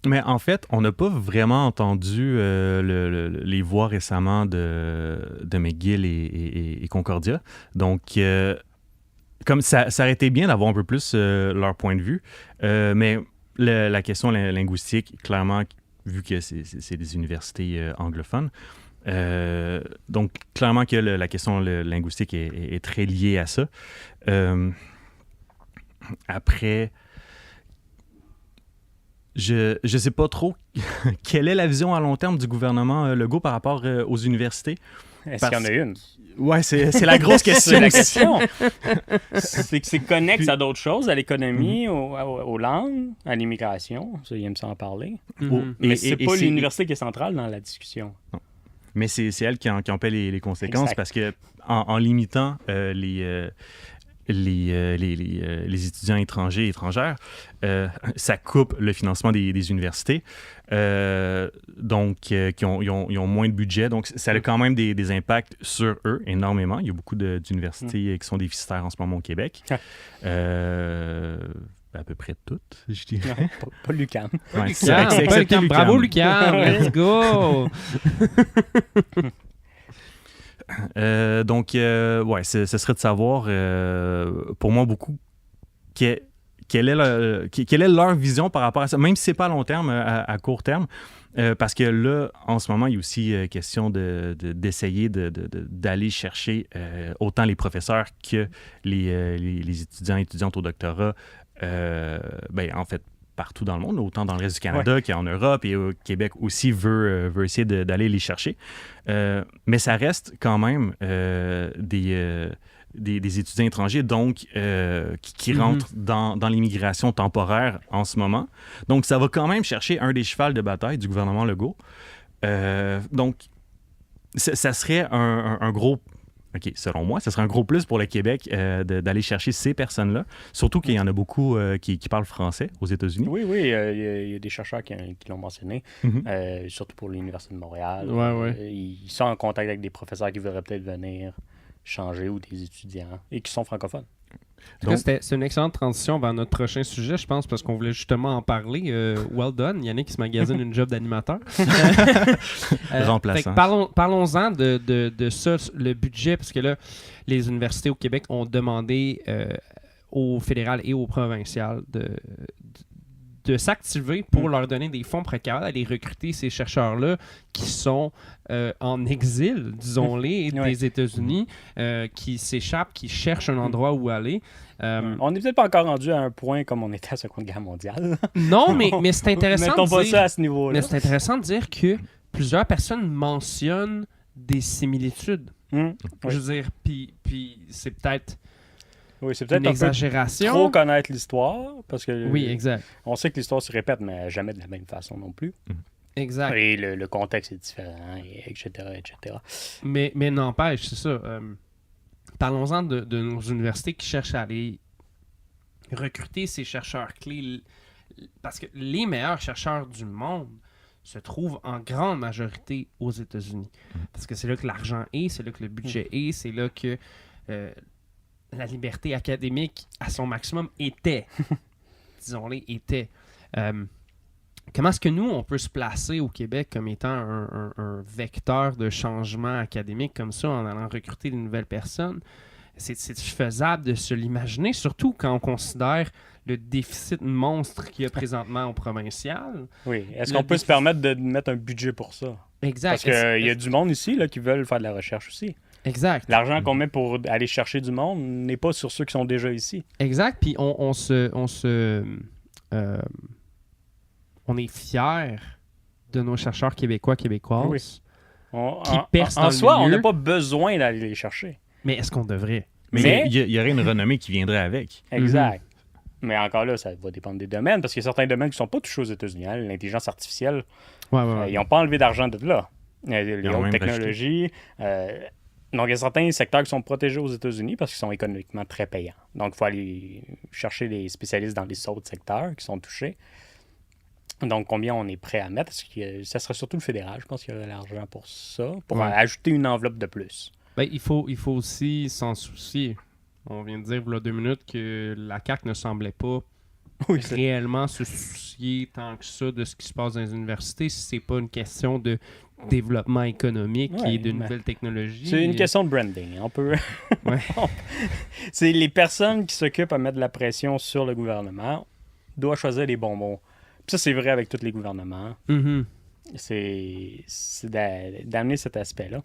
Mais en fait, on n'a pas vraiment entendu les voix récemment de McGill et Concordia. Donc, comme ça aurait été bien d'avoir un peu plus leur point de vue. Mais la question linguistique, clairement, vu que c'est des universités anglophones, donc clairement que la question linguistique est très liée à ça. Après, je sais pas trop quelle est la vision à long terme du gouvernement Legault par rapport aux universités. Est-ce qu'il y en a une? Ouais, c'est la grosse question. C'est la question. C'est que c'est connexe à d'autres choses, à l'économie, aux langues, à l'immigration. Ça, il aime ça en parler. Mais c'est pas l'université qui est centrale dans la discussion. Non. Mais c'est elle qui en paie les conséquences exact. Parce que en limitant les étudiants étrangers et étrangères, ça coupe le financement des universités, donc ils ont moins de budget. Donc, ça a quand même des impacts sur eux énormément. Il y a beaucoup d'universités qui sont déficitaires en ce moment au Québec. À peu près toutes, je dirais. Non, pas l'UQAM. Ouais, Pas l'UQAM. Bravo, l'UQAM! Let's go! Donc, ce serait de savoir, pour moi, beaucoup, quelle est leur vision par rapport à ça, même si ce n'est pas à long terme, à court terme, parce que là, en ce moment, il y a aussi question d'essayer d'aller chercher autant les professeurs que les étudiants et étudiantes au doctorat, en fait, partout dans le monde, autant dans le reste du Canada qu'en Europe, et au Québec aussi veut essayer d'aller les chercher. Mais ça reste quand même des étudiants étrangers, donc qui rentrent dans l'immigration temporaire en ce moment. Donc, ça va quand même chercher un des chevals de bataille du gouvernement Legault. Donc, ça serait un gros... OK, selon moi, ce serait un gros plus pour le Québec d'aller chercher ces personnes-là, surtout qu'il y en a beaucoup qui parlent français aux États-Unis. Oui, il y a des chercheurs qui l'ont mentionné, surtout pour l'Université de Montréal. Ils sont en contact avec des professeurs qui voudraient peut-être venir changer ou des étudiants et qui sont francophones. Donc, c'est une excellente transition vers notre prochain sujet, je pense, parce qu'on voulait justement en parler. Well done, Yannick qui se magasine une job d'animateur. Remplaçant. Parlons-en de ça, le budget, parce que là, les universités au Québec ont demandé au fédéral et au provincial de s'activer pour leur donner des fonds précaires, aller recruter ces chercheurs-là qui sont en exil, disons-les, des États-Unis, qui s'échappent, qui cherchent un endroit où aller. On n'est peut-être pas encore rendu à un point comme on était à la Seconde Guerre mondiale. Non, mais c'est intéressant Mettons de pas dire, ça à ce niveau-là. mais c'est intéressant de dire que plusieurs personnes mentionnent des similitudes. Je veux dire, puis c'est peut-être... Oui, c'est peut-être une un exagération. peu trop connaître l'histoire, parce que oui, exact. On sait que l'histoire se répète, mais jamais de la même façon non plus. Exact. Et le contexte est différent, etc., etc. Mais n'empêche, c'est ça. Parlons-en de nos universités qui cherchent à aller recruter ces chercheurs clés, parce que les meilleurs chercheurs du monde se trouvent en grande majorité aux États-Unis. Parce que c'est là que l'argent est, c'est là que le budget est, c'est là que... la liberté académique à son maximum était, disons-les, était. Comment est-ce que nous, on peut se placer au Québec comme étant un vecteur de changement académique comme ça, en allant recruter de nouvelles personnes? C'est faisable de se l'imaginer, surtout quand on considère le déficit monstre qu'il y a présentement au provincial. Oui. Est-ce Le qu'on peut se permettre de mettre un budget pour ça? Exact. Parce qu'il y a du monde ici là, qui veulent faire de la recherche aussi. Exact. L'argent qu'on met pour aller chercher du monde n'est pas sur ceux qui sont déjà ici. Exact. Puis on est fiers de nos chercheurs québécoises. Oui. Qui percent dans En le soi, on milieu. n'a pas besoin d'aller les chercher. Mais est-ce qu'on devrait? Mais- il y aurait une renommée qui viendrait avec. Exact. Mais encore là, ça va dépendre des domaines, parce qu'il y a certains domaines qui ne sont pas touchés aux États-Unis. Hein. L'intelligence artificielle, Ouais. ils n'ont pas enlevé d'argent de là. Les Ils ont hautes même technologies. Donc, il y a certains secteurs qui sont protégés aux États-Unis parce qu'ils sont économiquement très payants. Donc, il faut aller chercher les spécialistes dans les autres secteurs qui sont touchés. Donc, combien on est prêt à mettre? Parce que ça serait surtout le fédéral, je pense qu'il y aurait l'argent pour ça, pour Ouais. ajouter une enveloppe de plus. Ben, il faut aussi s'en soucier. On vient de dire, il y a 2 minutes, que la CAQ ne semblait pas réellement se soucier tant que ça de ce qui se passe dans les universités si c'est pas une question de développement économique Ouais, et de mais nouvelles technologies. C'est une question de branding. On peut... Ouais. C'est les personnes qui s'occupent à mettre de la pression sur le gouvernement doivent choisir les bons mots. Puis ça, c'est vrai avec tous les gouvernements. Mhm. C'est d'amener cet aspect-là.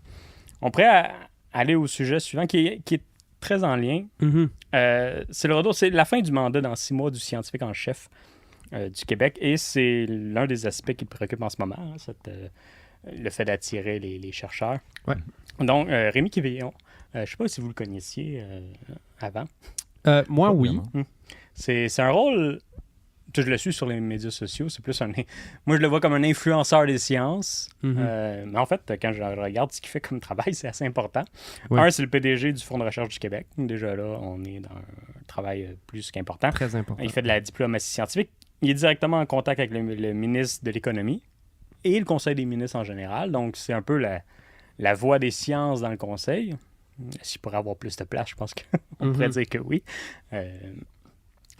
On pourrait aller au sujet suivant qui est très en lien. Mhm. C'est le retour, c'est la fin du mandat dans 6 mois du scientifique en chef du Québec et c'est l'un des aspects qui le préoccupe en ce moment, hein, le fait d'attirer les chercheurs. Ouais. Donc, Rémi Quévillon, je ne sais pas si vous le connaissiez avant. Moi, Pas oui. vraiment. C'est un rôle, je le suis sur les médias sociaux, c'est plus moi je le vois comme un influenceur des sciences. Mhm. Mais en fait, quand je regarde ce qu'il fait comme travail, c'est assez important. Ouais. Un, c'est le PDG du Fonds de recherche du Québec. Déjà là, on est dans un travail plus qu'important. Très important. Il fait de la diplomatie scientifique. Il est directement en contact avec le ministre de l'Économie et le Conseil des ministres en général. Donc, c'est un peu la voix des sciences dans le Conseil. S'il pourrait avoir plus de place, je pense qu'on pourrait dire que oui.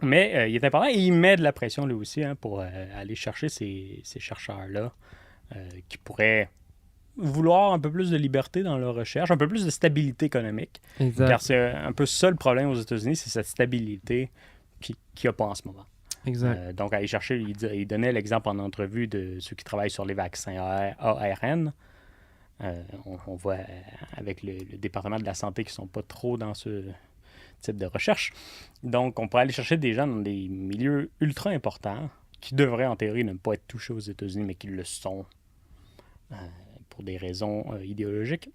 Mais il est important et il met de la pression lui aussi pour aller chercher ces chercheurs-là qui pourraient vouloir un peu plus de liberté dans leur recherche, un peu plus de stabilité économique. Exact. Car c'est un peu ça le problème aux États-Unis, c'est cette stabilité qu'il n'y a pas en ce moment. Exact. Donc, aller chercher, il donnait l'exemple en entrevue de ceux qui travaillent sur les vaccins ARN. On voit avec le département de la santé qui ne sont pas trop dans ce type de recherche. Donc, on pourrait aller chercher des gens dans des milieux ultra importants qui devraient, en théorie, ne pas être touchés aux États-Unis, mais qui le sont pour des raisons idéologiques.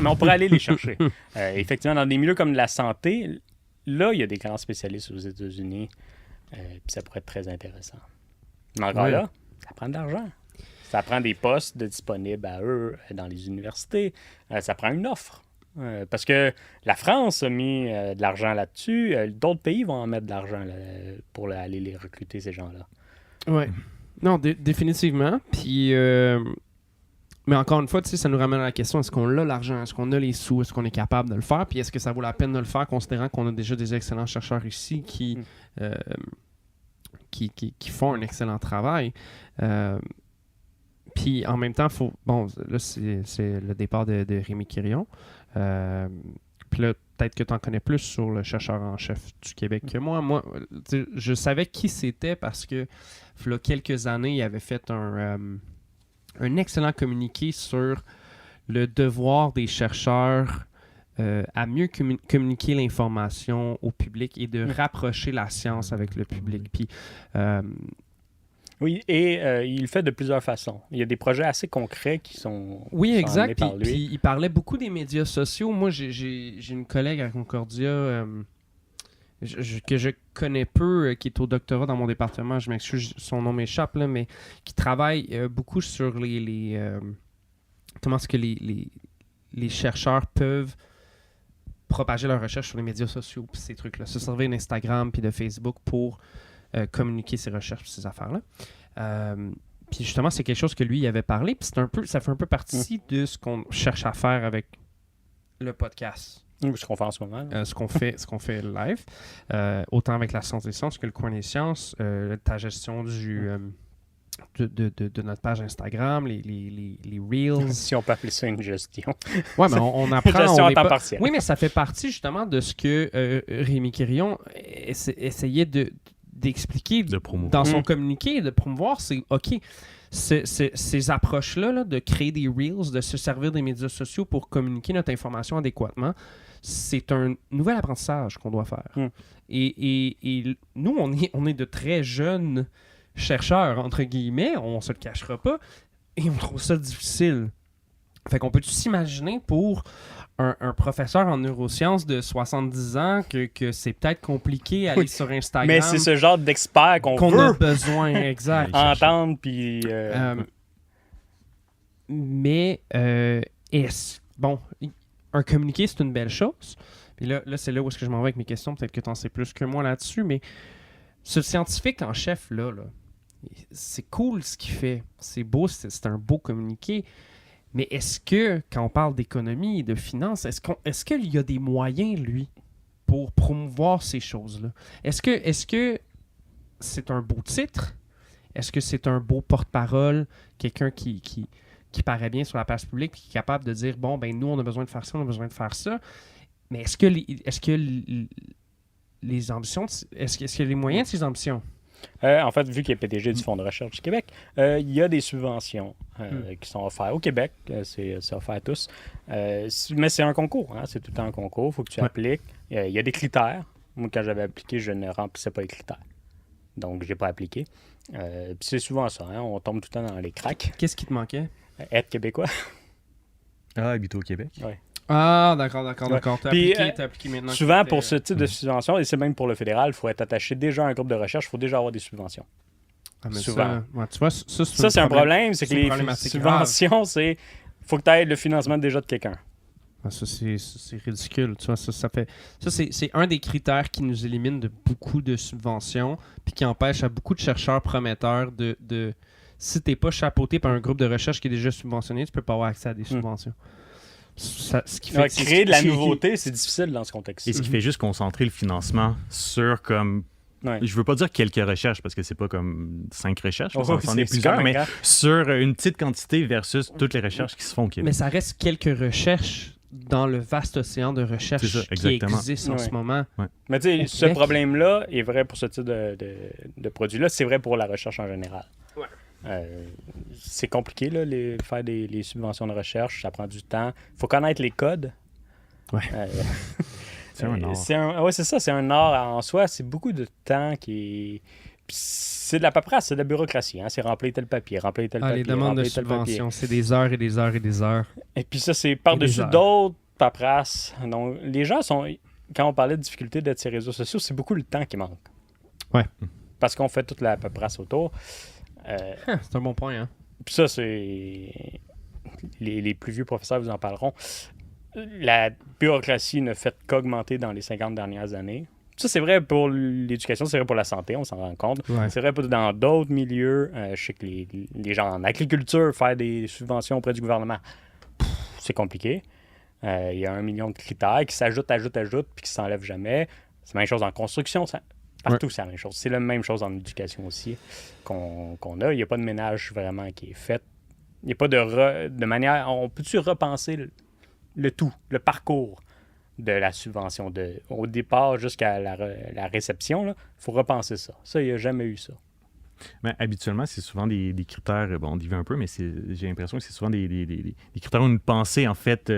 Mais on pourrait aller les chercher. Effectivement, dans des milieux comme la santé, là, il y a des grands spécialistes aux États-Unis, puis ça pourrait être très intéressant. Mais encore Ouais. là, ça prend de l'argent. Ça prend des postes disponibles à eux dans les universités. Ça prend une offre. Parce que la France a mis de l'argent là-dessus. D'autres pays vont en mettre de l'argent pour aller les recruter, ces gens-là. Ouais. Non, définitivement. Puis, mais encore une fois, tu sais, ça nous ramène à la question, est-ce qu'on a l'argent, est-ce qu'on a les sous, est-ce qu'on est capable de le faire, puis est-ce que ça vaut la peine de le faire, considérant qu'on a déjà des excellents chercheurs ici qui font un excellent travail. Puis en même temps, bon, là, c'est le départ de Rémi Quirion. Puis là, peut-être que tu en connais plus sur le chercheur en chef du Québec que moi. Moi, tu sais, je savais qui c'était parce que, il y a quelques années, il avait fait un excellent communiqué sur le devoir des chercheurs à mieux communiquer l'information au public et de rapprocher la science avec le public. Puis, oui, et il le fait de plusieurs façons. Il y a des projets assez concrets qui sont oui, exact. par lui. Puis il parlait beaucoup des médias sociaux. Moi, j'ai une collègue à Concordia que je connais peu, qui est au doctorat dans mon département. Je m'excuse, son nom m'échappe, là, mais qui travaille beaucoup sur comment est-ce que les chercheurs peuvent propager leur recherche sur les médias sociaux, puis ces trucs-là. Se servir d'Instagram puis de Facebook pour communiquer ses recherches et ces affaires-là. Puis justement, c'est quelque chose que lui il avait parlé, puis ça fait un peu partie de ce qu'on cherche à faire avec le podcast. Ce qu'on fait en ce moment. Ce qu'on fait live, autant avec la Science des sciences que le Coin des sciences, ta gestion de notre page Instagram, les Reels. Si on peut appeler ça une gestion. Ouais, mais on apprend. Gestion on en est temps pas- partiel. Oui, mais ça fait partie justement de ce que Rémi Quirion essayait d'expliquer De promouvoir. dans son communiqué, de promouvoir. C'est OK, ces approches-là là, de créer des Reels, de se servir des médias sociaux pour communiquer notre information adéquatement, c'est un nouvel apprentissage qu'on doit faire. Et nous, on est de très jeunes chercheurs, entre guillemets, on se le cachera pas, et on trouve ça difficile. Fait qu'on peut s'imaginer pour un professeur en neurosciences de 70 ans que c'est peut-être compliqué à aller sur Instagram. Mais c'est ce genre d'expert qu'on a veut besoin, exact. entendre. Puis, Mais bon, un communiqué, c'est une belle chose. Puis là c'est là où est-ce que je m'en vais avec mes questions. Peut-être que tu en sais plus que moi là-dessus, mais ce scientifique en chef là, c'est cool ce qu'il fait. C'est beau, c'est un beau communiqué. Mais est-ce que, quand on parle d'économie et de finances, est-ce qu'il y a des moyens, lui, pour promouvoir ces choses-là? Est-ce que c'est un beau titre? Est-ce que c'est un beau porte-parole? Quelqu'un qui paraît bien sur la place publique et qui est capable de dire, bon, ben nous, on a besoin de faire ça, on a besoin de faire ça. Mais est-ce que les ambitions, est-ce qu'il y a les moyens de ces ambitions? En fait, vu qu'il est PDG du Fonds de recherche du Québec, il y a des subventions qui sont offertes au Québec. C'est offert à tous. Mais c'est un concours. Hein? C'est tout le temps un concours. Il faut que tu appliques. Il y a des critères. Moi, quand j'avais appliqué, je ne remplissais pas les critères. Donc, je n'ai pas appliqué. Puis c'est souvent ça. Hein? On tombe tout le temps dans les cracks. Qu'est-ce qui te manquait? Être québécois. Habiter au Québec. Ouais. Ah, d'accord. T'as Puis, appliqué maintenant. Souvent, pour ce type de subvention, et c'est même pour le fédéral, il faut être attaché déjà à un groupe de recherche, il faut déjà avoir des subventions. Souvent. Tu vois, Ça, c'est un problème, c'est que les subventions, c'est faut que tu aies le financement déjà de quelqu'un. Ça, c'est ridicule. Tu vois, c'est un des critères qui nous élimine de beaucoup de subventions puis qui empêche à beaucoup de chercheurs prometteurs de si t'es pas chapeauté par un groupe de recherche qui est déjà subventionné, tu peux pas avoir accès à des subventions. Ce qui fait créer de la nouveauté, c'est difficile dans ce contexte. Et ce qui fait juste concentrer le financement sur comme... Je veux pas dire quelques recherches, parce que c'est pas comme 5 recherches, c'en est plusieurs, mais sur une petite quantité versus toutes les recherches qui se font au Québec. Mais ça reste quelques recherches dans le vaste océan de recherche qui existe en ce moment. Ouais. Mais tu sais, ce problème-là est vrai pour ce type de produit-là, c'est vrai pour la recherche en général. Ouais. C'est compliqué, là, faire les subventions de recherche, ça prend du temps. Il faut connaître les codes. Ouais. C'est un art. Oui, c'est ça, c'est un art en soi. C'est beaucoup de temps qui est... C'est de la paperasse, c'est de la bureaucratie. Hein? C'est remplir tel papier, remplir tel papier. Les demandes de subvention, c'est des heures et des heures et des heures. Et puis ça, c'est par-dessus d'autres paperasses. Donc, les gens sont... Quand on parlait de difficulté d'être sur les réseaux sociaux, c'est beaucoup le temps qui manque. Ouais. Parce qu'on fait toute la paperasse autour. C'est un bon point, hein? Puis ça, c'est... Les plus vieux professeurs vous en parleront. La bureaucratie ne fait qu'augmenter dans les 50 dernières années. Ça, c'est vrai pour l'éducation, c'est vrai pour la santé, on s'en rend compte. Ouais. C'est vrai dans d'autres milieux. Je sais que les gens en agriculture, faire des subventions auprès du gouvernement, c'est compliqué. Il y a 1 million de critères qui s'ajoutent, puis qui ne s'enlèvent jamais. C'est la même chose en construction. Partout, c'est la même chose. C'est la même chose en éducation aussi qu'on a. Il n'y a pas de ménage vraiment qui est fait. Il n'y a pas de manière... On peut-tu repenser le tout, le parcours de la subvention, au départ jusqu'à la réception, il faut repenser ça. Ça, il n'y a jamais eu ça. Mais habituellement, c'est souvent des critères, on divise un peu, mais j'ai l'impression que c'est souvent des critères où une pensée, en fait,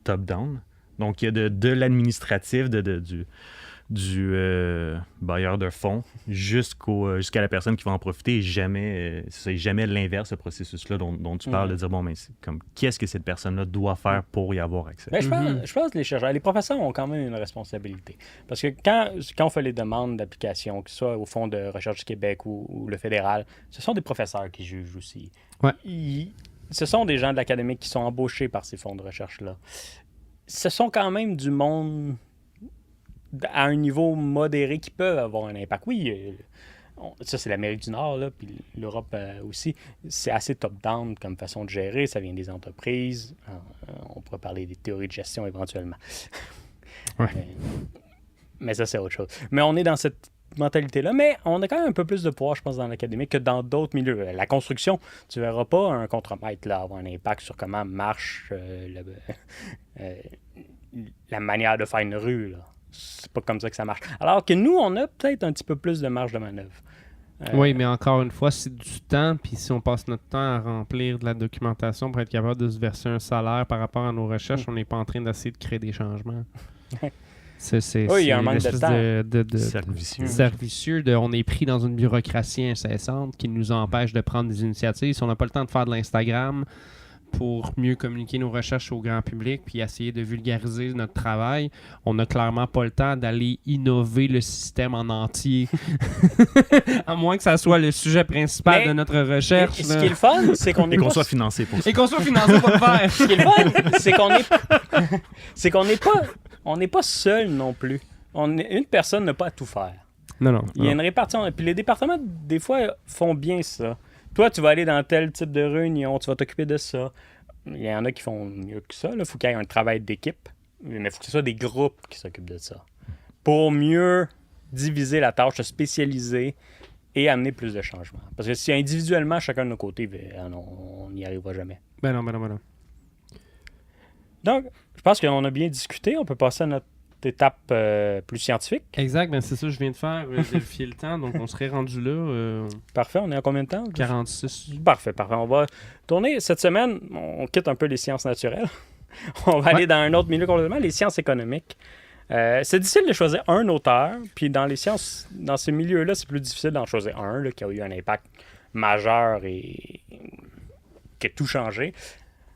top-down. Donc, il y a de l'administratif, du bailleur de fonds jusqu'à la personne qui va en profiter et jamais, c'est jamais l'inverse, ce processus-là dont tu parles, de dire, bon, mais c'est comme, qu'est-ce que cette personne-là doit faire pour y avoir accès? Ben, je pense que les chercheurs, les professeurs ont quand même une responsabilité. Parce que quand on fait les demandes d'application, que ce soit au Fonds de recherche du Québec ou le fédéral, ce sont des professeurs qui jugent aussi. Ouais. Ce sont des gens de l'académique qui sont embauchés par ces fonds de recherche-là. Ce sont quand même du monde à un niveau modéré qui peut avoir un impact. Oui, ça c'est l'Amérique du Nord, là, puis l'Europe aussi. C'est assez top-down comme façon de gérer. Ça vient des entreprises. On pourrait parler des théories de gestion éventuellement. Ouais. Mais ça, c'est autre chose. Mais on est dans cette mentalité-là, mais on a quand même un peu plus de pouvoir, je pense, dans l'académie que dans d'autres milieux. La construction, tu verras pas un contremaître là, avoir un impact sur comment marche la manière de faire une rue. Là. C'est pas comme ça que ça marche. Alors que nous, on a peut-être un petit peu plus de marge de manœuvre. Oui, mais encore une fois, c'est du temps, puis si on passe notre temps à remplir de la documentation pour être capable de se verser un salaire par rapport à nos recherches, on n'est pas en train d'essayer de créer des changements. Il y a un manque de temps. Cercle vicieux. Cercle vicieux on est pris dans une bureaucratie incessante qui nous empêche de prendre des initiatives. Si on n'a pas le temps de faire de l'Instagram pour mieux communiquer nos recherches au grand public puis essayer de vulgariser notre travail, on n'a clairement pas le temps d'aller innover le système en entier. À moins que ça soit le sujet principal de notre recherche. Ce qui est le fun, c'est qu'on soit financé pour ça. Et qu'on soit financé pour le faire. Ce qui est le fun, c'est qu'on n'est pas seul non plus. Une personne n'a pas à tout faire. Non. Il y a une répartition. Puis les départements, des fois, font bien ça. Toi, tu vas aller dans tel type de réunion, tu vas t'occuper de ça. Il y en a qui font mieux que ça. Il faut qu'il y ait un travail d'équipe. Mais il faut que ce soit des groupes qui s'occupent de ça. Pour mieux diviser la tâche, se spécialiser et amener plus de changements. Parce que si individuellement, chacun de nos côtés, on n'y arrivera jamais. Ben non. Donc, je pense qu'on a bien discuté. On peut passer à notre étape plus scientifique. Exact, ben c'est ça que je viens de faire, vérifier le temps, donc on serait rendu là. Parfait, on est à combien de temps? 46. Parfait. On va tourner cette semaine, on quitte un peu les sciences naturelles. On va aller dans un autre milieu complètement, les sciences économiques. C'est difficile de choisir un auteur, puis dans les sciences, dans ces milieux-là, c'est plus difficile d'en choisir un là, qui a eu un impact majeur et qui a tout changé.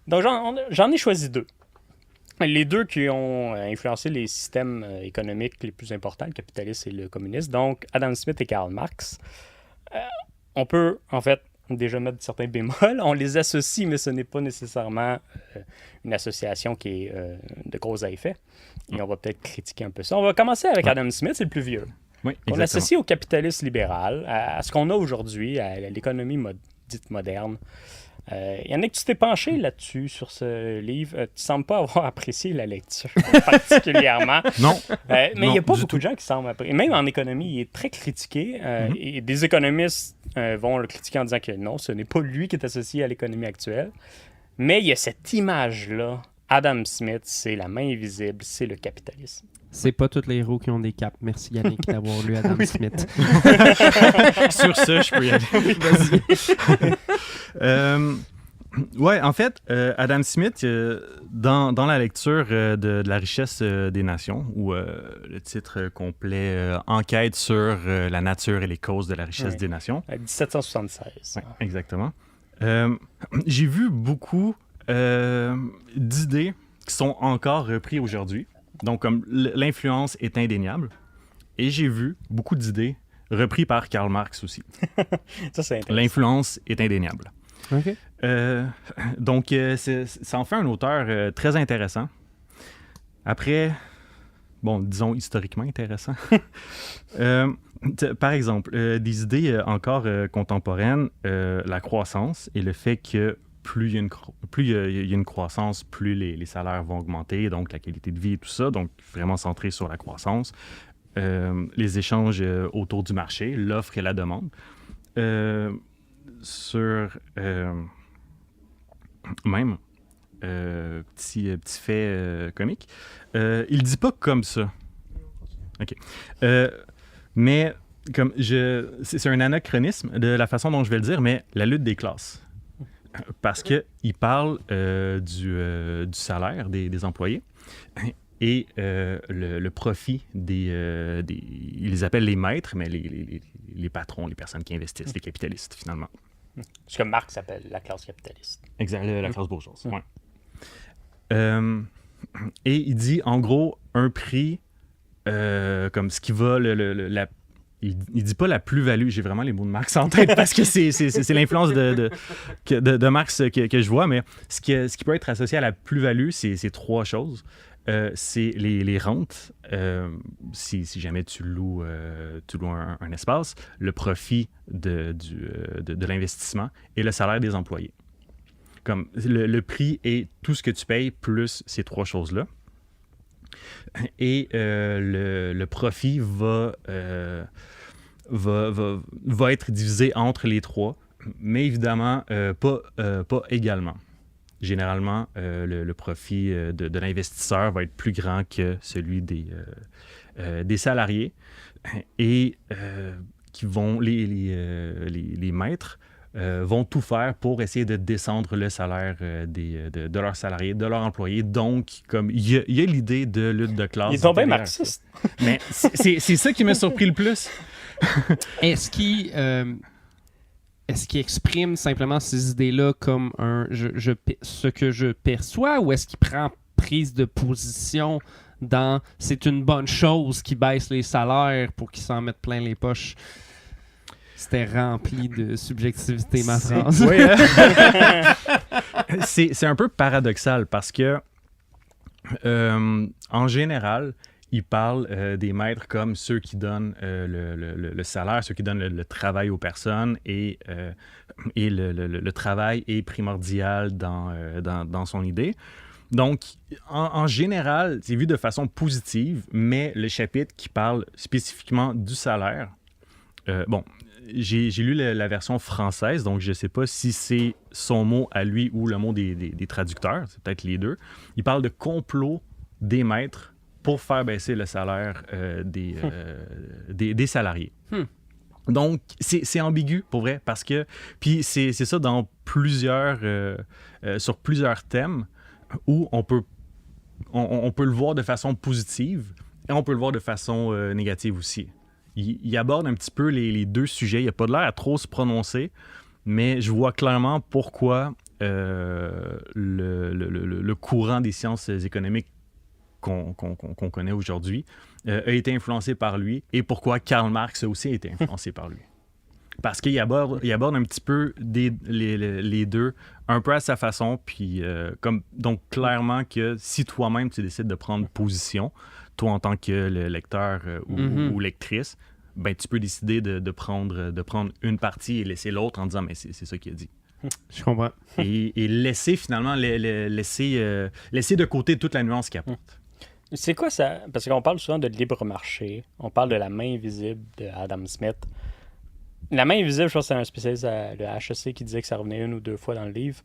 Donc j'en ai choisi deux. Les deux qui ont influencé les systèmes économiques les plus importants, le capitaliste et le communiste, donc Adam Smith et Karl Marx. On peut, en fait, déjà mettre certains bémols. On les associe, mais ce n'est pas nécessairement une association qui est de cause à effet. Et on va peut-être critiquer un peu ça. On va commencer avec Adam Smith, c'est le plus vieux. Oui, on l'associe au capitalisme libéral, à ce qu'on a aujourd'hui, à l'économie dite moderne. Il y en a que tu t'es penché là-dessus, sur ce livre. Tu ne sembles pas avoir apprécié la lecture particulièrement. Non. Mais il n'y a pas beaucoup de gens qui semblent apprécier. Même en économie, il est très critiqué. Et des économistes vont le critiquer en disant que non, ce n'est pas lui qui est associé à l'économie actuelle. Mais il y a cette image-là. Adam Smith, c'est la main invisible, c'est le capitalisme. C'est pas tous les héros qui ont des capes. Merci Yannick d'avoir lu Adam Smith. Sur ce, je peux y aller. Vas-y. Ouais, en fait, Adam Smith, dans la lecture de La richesse des nations, ou le titre complet Enquête sur la nature et les causes de la richesse des nations. 1776. Ouais, exactement. J'ai vu beaucoup d'idées qui sont encore reprises aujourd'hui. Donc, comme l'influence est indéniable. Et j'ai vu beaucoup d'idées reprises par Karl Marx aussi. Ça, c'est intéressant. L'influence est indéniable. OK. Donc, ça en fait un auteur très intéressant. Après, bon, disons historiquement intéressant. Par exemple, des idées encore contemporaines, la croissance et le fait que plus il y a une croissance, plus les salaires vont augmenter, donc la qualité de vie et tout ça, donc vraiment centré sur la croissance. Les échanges autour du marché, l'offre et la demande. Sur même, petit fait comique, il dit pas comme ça. OK. Mais comme c'est un anachronisme de la façon dont je vais le dire, mais la lutte des classes. Parce qu'il parle du salaire des employés et le profit ils les appellent les maîtres, mais les patrons, les personnes qui investissent, les capitalistes, finalement. Ce que Marx appelle la classe capitaliste. Exact, la classe bourgeoise, ouais. Et il dit, en gros, un prix comme ce qui va il dit pas la plus-value, j'ai vraiment les mots de Marx en tête parce que c'est l'influence de Marx que je vois, mais ce qui peut être associé à la plus-value, c'est trois choses. C'est les rentes, si jamais tu loues un espace, le profit de l'investissement et le salaire des employés. Comme le prix est tout ce que tu payes plus ces trois choses-là. Et le profit va va être divisé entre les trois, mais évidemment pas également. Généralement, le profit de l'investisseur va être plus grand que celui des salariés et qui vont les maîtres vont tout faire pour essayer de descendre le salaire de leurs salariés, de leurs employés. Donc, comme il y a l'idée de lutte de classe. Ils sont bien marxistes. Mais c'est ça qui m'a surpris le plus. Est-ce qu'il exprime simplement ces idées-là comme ce que je perçois, ou est-ce qu'il prend prise de position dans c'est une bonne chose qui baisse les salaires pour qu'ils s'en mettent plein les poches? C'était rempli de subjectivité, ma phrase. Oui, c'est un peu paradoxal parce que, en général, ils parlent des maîtres comme ceux qui donnent le salaire, ceux qui donnent le travail aux personnes et le travail est primordial dans son idée. Donc, en général, c'est vu de façon positive, mais le chapitre qui parle spécifiquement du salaire, j'ai lu la version française, donc je ne sais pas si c'est son mot à lui ou le mot des traducteurs, c'est peut-être les deux. Il parle de complot des maîtres pour faire baisser le salaire des salariés. Donc, c'est ambigu, pour vrai, parce que... Puis c'est ça dans sur plusieurs thèmes où on peut le voir de façon positive et on peut le voir de façon négative aussi. Il aborde un petit peu les deux sujets. Il n'a pas de l'air à trop se prononcer, mais je vois clairement pourquoi le courant des sciences économiques qu'on connaît aujourd'hui a été influencé par lui et pourquoi Karl Marx a aussi été influencé par lui. Parce qu'il aborde un petit peu les deux, un peu à sa façon, puis donc clairement que si toi-même tu décides de prendre position, toi en tant que le lecteur ou lectrice, ben tu peux décider de prendre une partie et laisser l'autre en disant mais c'est ça qu'il a dit. Je comprends. Et laisser finalement laisser de côté toute la nuance qu'il apporte. C'est quoi ça? Parce qu'on parle souvent de libre marché. On parle de la main invisible de Adam Smith. La main invisible, je pense que c'est un spécialiste de HEC qui disait que ça revenait une ou deux fois dans le livre.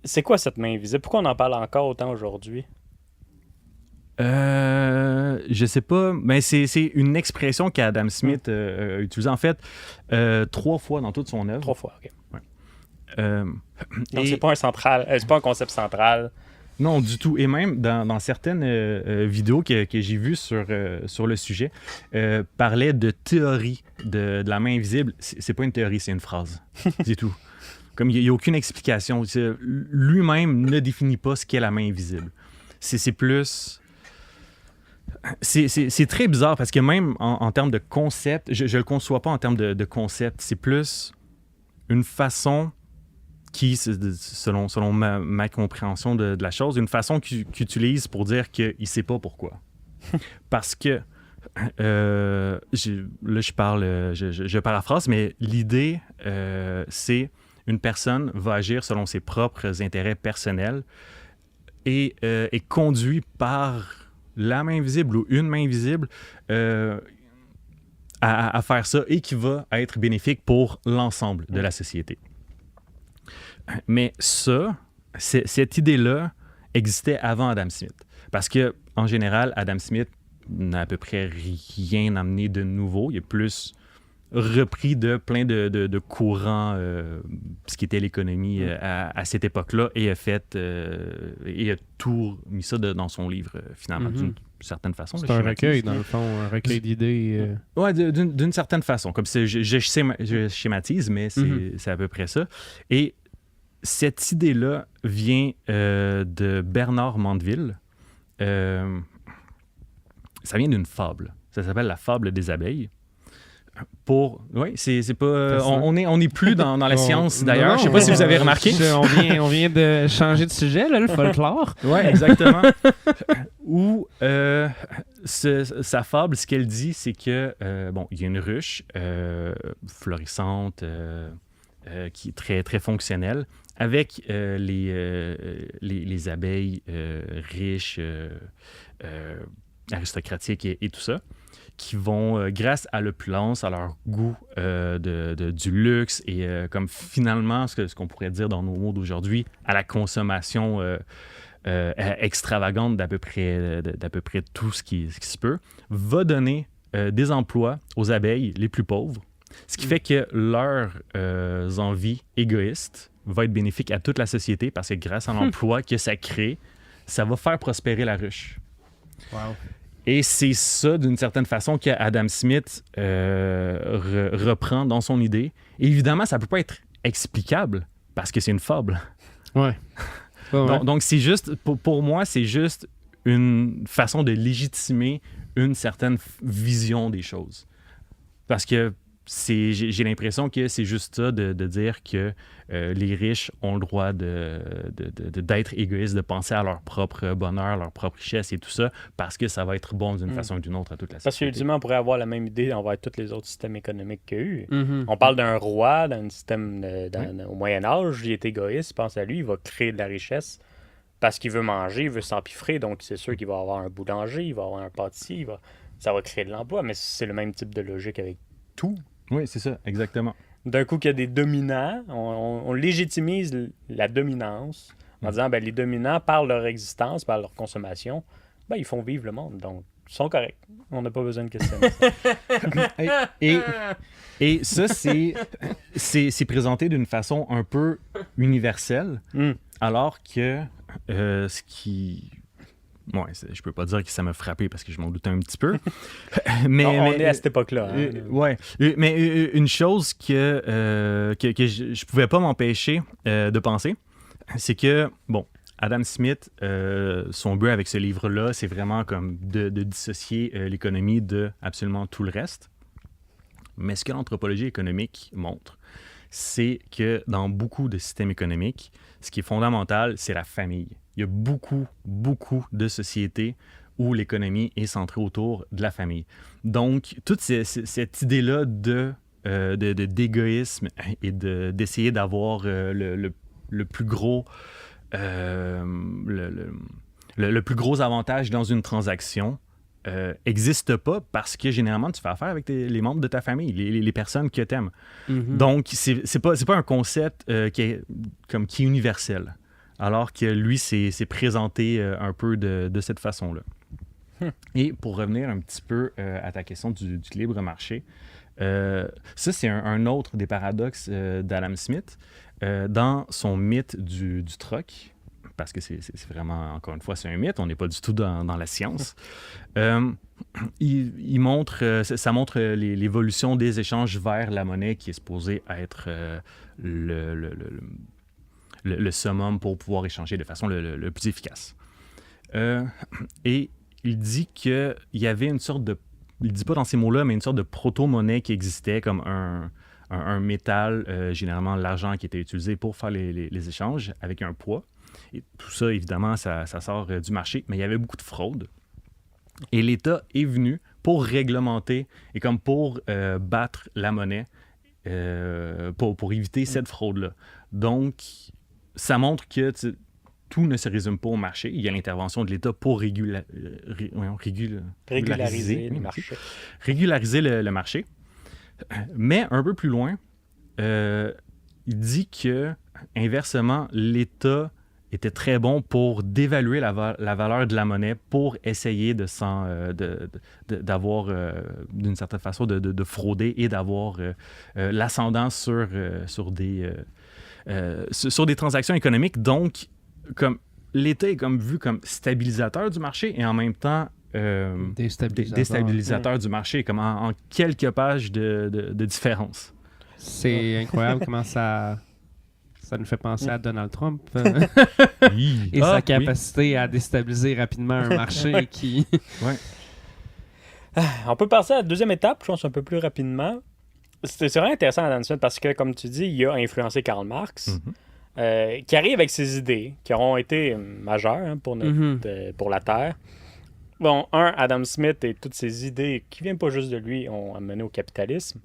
C'est quoi cette main invisible? Pourquoi on en parle encore autant aujourd'hui? Je sais pas, mais c'est une expression qu'Adam Smith a utilisée en fait 3 fois dans toute son œuvre. 3 fois, ok. Ouais. Donc c'est pas c'est pas un concept central. Non, du tout. Et même dans certaines vidéos que j'ai vues sur le sujet, parlait de théorie de la main invisible. C'est pas une théorie, c'est une phrase. C'est tout. Comme il n'y a aucune explication. Lui-même ne définit pas ce qu'est la main invisible. C'est plus... C'est très bizarre parce que même en termes de concept, je ne le conçois pas en termes de concept. C'est plus une façon qui, selon ma compréhension de la chose, une façon qu'il utilise pour dire qu'il ne sait pas pourquoi. Parce que, là je paraphrase, mais l'idée, c'est une personne va agir selon ses propres intérêts personnels et est conduit par la main invisible ou une main invisible à faire ça et qui va être bénéfique pour l'ensemble de la société. Mais cette idée-là existait avant Adam Smith. Parce que en général, Adam Smith n'a à peu près rien amené de nouveau. Il a plus repris de plein de courants, ce qui était l'économie à cette époque-là, et a tout mis ça dans son livre, finalement, d'une certaine façon. C'est un recueil, dans le fond, un recueil d'idées. Oui, d'une certaine façon. Comme je schématise, mais c'est à peu près ça. Et cette idée-là vient de Bernard Mandeville. Ça vient d'une fable. Ça s'appelle La fable des abeilles. Oui, c'est pas... on n'est plus dans la science, d'ailleurs. Je sais pas si vous avez remarqué. On vient de changer de sujet, là, le folklore. Oui, exactement. Où sa fable, ce qu'elle dit, c'est que, il y a une ruche florissante, qui est très, très fonctionnelle, avec les abeilles riches, aristocratiques et tout ça, qui vont, grâce à l'opulence, à leur goût du luxe et comme finalement, ce qu'on pourrait dire dans nos mots d'aujourd'hui, à la consommation extravagante d'à peu près tout ce qui se peut, va donner des emplois aux abeilles les plus pauvres, ce qui fait que leurs envies égoïstes vont être bénéfiques à toute la société parce que grâce à l'emploi que ça crée, ça va faire prospérer la ruche. Wow. Et c'est ça, d'une certaine façon, qu'Adam Smith reprend dans son idée. Et évidemment, ça ne peut pas être explicable parce que c'est une fable. Ouais. Donc, c'est juste, pour moi, c'est juste une façon de légitimer une certaine vision des choses. Parce que j'ai l'impression que c'est juste ça de dire que les riches ont le droit d'être égoïstes, de penser à leur propre bonheur, leur propre richesse et tout ça, parce que ça va être bon d'une façon ou d'une autre à toute la société. Parce qu'ultimement, on pourrait avoir la même idée envers tous les autres systèmes économiques qu'il y a eu. Mm-hmm. On parle d'un roi dans un système au Moyen-Âge, il est égoïste, il pense à lui, il va créer de la richesse parce qu'il veut manger, il veut s'empiffrer, donc c'est sûr qu'il va avoir un boulanger, il va avoir un pâtissier, ça va créer de l'emploi, mais c'est le même type de logique avec tout. Oui, c'est ça, exactement. D'un coup, qu'il y a des dominants, on légitimise la dominance en disant les dominants, par leur existence, par leur consommation, ils font vivre le monde. Donc, ils sont corrects. On n'a pas besoin de questionner ça. Et ça, c'est présenté d'une façon un peu universelle, alors que ce qui... Ouais, je peux pas dire que ça m'a frappé parce que je m'en doutais un petit peu. mais on est à cette époque-là. Ouais. Mais une chose que je pouvais pas m'empêcher de penser, c'est que, bon, Adam Smith, son but avec ce livre-là, c'est vraiment comme de dissocier l'économie de absolument tout le reste. Mais ce que l'anthropologie économique montre, c'est que dans beaucoup de systèmes économiques, ce qui est fondamental, c'est la famille. Il y a beaucoup, beaucoup de sociétés où l'économie est centrée autour de la famille. Donc, toute cette idée-là d'égoïsme et d'essayer d'avoir le plus gros le plus gros avantage dans une transaction n'existe pas parce que généralement, tu fais affaire avec les membres de ta famille, les personnes que tu aimes. Mm-hmm. Donc, c'est pas un concept qui est universel. Alors que lui, c'est présenté un peu de cette façon-là. Et pour revenir un petit peu à ta question du libre marché, ça, c'est un autre des paradoxes d'Adam Smith. Dans son mythe du troc, parce que c'est vraiment, encore une fois, c'est un mythe, on n'est pas du tout dans la science, il montre, ça montre l'évolution des échanges vers la monnaie qui est supposée être le summum pour pouvoir échanger de façon le plus efficace. Et il dit qu'il y avait une sorte de... Il ne dit pas dans ces mots-là, mais une sorte de proto-monnaie qui existait comme un métal, généralement l'argent qui était utilisé pour faire les échanges avec un poids. Et tout ça, évidemment, ça sort du marché, mais il y avait beaucoup de fraude. Et l'État est venu pour réglementer et comme pour battre la monnaie, pour éviter cette fraude-là. Donc, ça montre que tout ne se résume pas au marché. Il y a l'intervention de l'État pour régulariser les marchés. Régulariser le marché. Mais un peu plus loin, il dit que, inversement, l'État était très bon pour dévaluer la valeur de la monnaie pour essayer d'avoir, d'une certaine façon, de frauder et d'avoir l'ascendant sur des transactions économiques. Donc, comme l'État est comme vu comme stabilisateur du marché et en même temps déstabilisateur du marché, comme en quelques pages de différence. C'est incroyable comment ça nous fait penser à Donald Trump et sa capacité à déstabiliser rapidement un marché qui... Ouais. On peut passer à la deuxième étape, je pense un peu plus rapidement. C'est vraiment intéressant, Adam Smith, parce que, comme tu dis, il a influencé Karl Marx, qui arrive avec ses idées, qui auront été majeures pour la Terre. Bon, Adam Smith et toutes ses idées, qui viennent pas juste de lui, ont amené au capitalisme.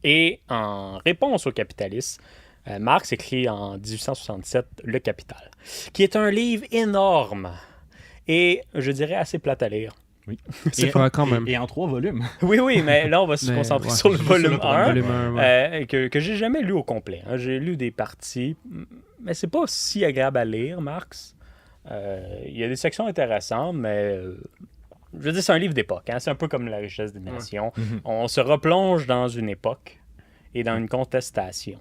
Et en réponse au capitalisme, Marx écrit en 1867 Le Capital, qui est un livre énorme et, je dirais, assez plate à lire. C'est pas quand même. Et en 3 volumes. Oui, mais là, on va se Mais, concentrer ouais, sur le juste sur le volume 1, Volume un, ouais. que j'ai jamais lu au complet. Hein. J'ai lu des parties, mais c'est pas si agréable à lire, Marx. Il y a des sections intéressantes, mais je veux dire, c'est un livre d'époque. Hein. C'est un peu comme La richesse des nations. Mhm. On se replonge dans une époque et dans une contestation.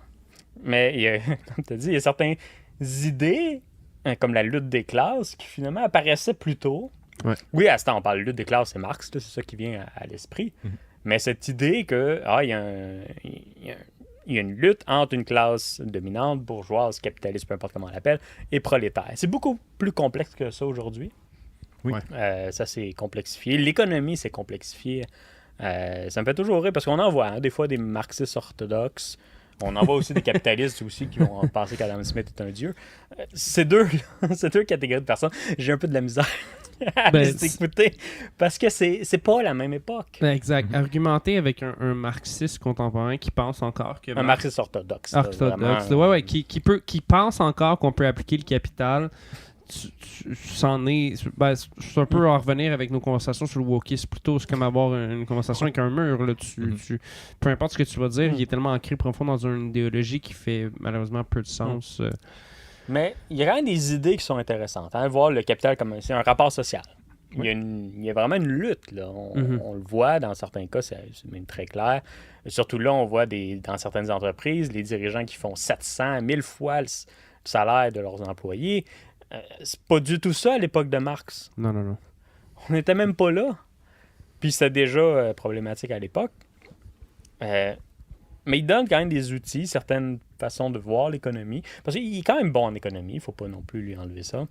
Mais, comme tu as dit, il y a certaines idées, hein, comme la lutte des classes, qui finalement apparaissaient plus tôt. Ouais. Oui, à ce temps, on parle de lutte des classes, c'est Marx, là, c'est ça qui vient à l'esprit. Mhm. Mais cette idée que il y a une lutte entre une classe dominante, bourgeoise, capitaliste, peu importe comment on l'appelle, et prolétaire. C'est beaucoup plus complexe que ça aujourd'hui. Oui. Ça s'est complexifié. L'économie s'est complexifiée. Ça me fait toujours rire parce qu'on en voit des fois des marxistes orthodoxes. On en voit aussi des capitalistes aussi qui vont penser qu'Adam Smith est un dieu. Ces deux catégories de personnes, j'ai un peu de la misère à les écouter parce que c'est pas la même époque. Exact. Argumenter avec un marxiste contemporain qui pense encore que... Un marxiste orthodoxe. là, Orthodoxe. vraiment. Ouais, qui pense encore qu'on peut appliquer le capital. C'en est. Ben, c'est un peu à revenir avec nos conversations sur le wokisme. Plutôt, c'est comme avoir une conversation avec un mur. Là. Peu importe ce que tu vas dire, il est tellement ancré profond dans une idéologie qui fait malheureusement peu de sens. Mais il y a quand même des idées qui sont intéressantes. Hein? Voir le capital comme c'est un rapport social. Il y a vraiment une lutte. Là. On le voit dans certains cas, c'est même très clair. Surtout là, on voit dans certaines entreprises, les dirigeants qui font 700, 1000 fois le salaire de leurs employés. C'est pas du tout ça à l'époque de Marx. Non. On n'était même pas là. Puis c'était déjà problématique à l'époque. Mais il donne quand même des outils, certaines façons de voir l'économie. Parce qu'il est quand même bon en économie, il ne faut pas non plus lui enlever ça.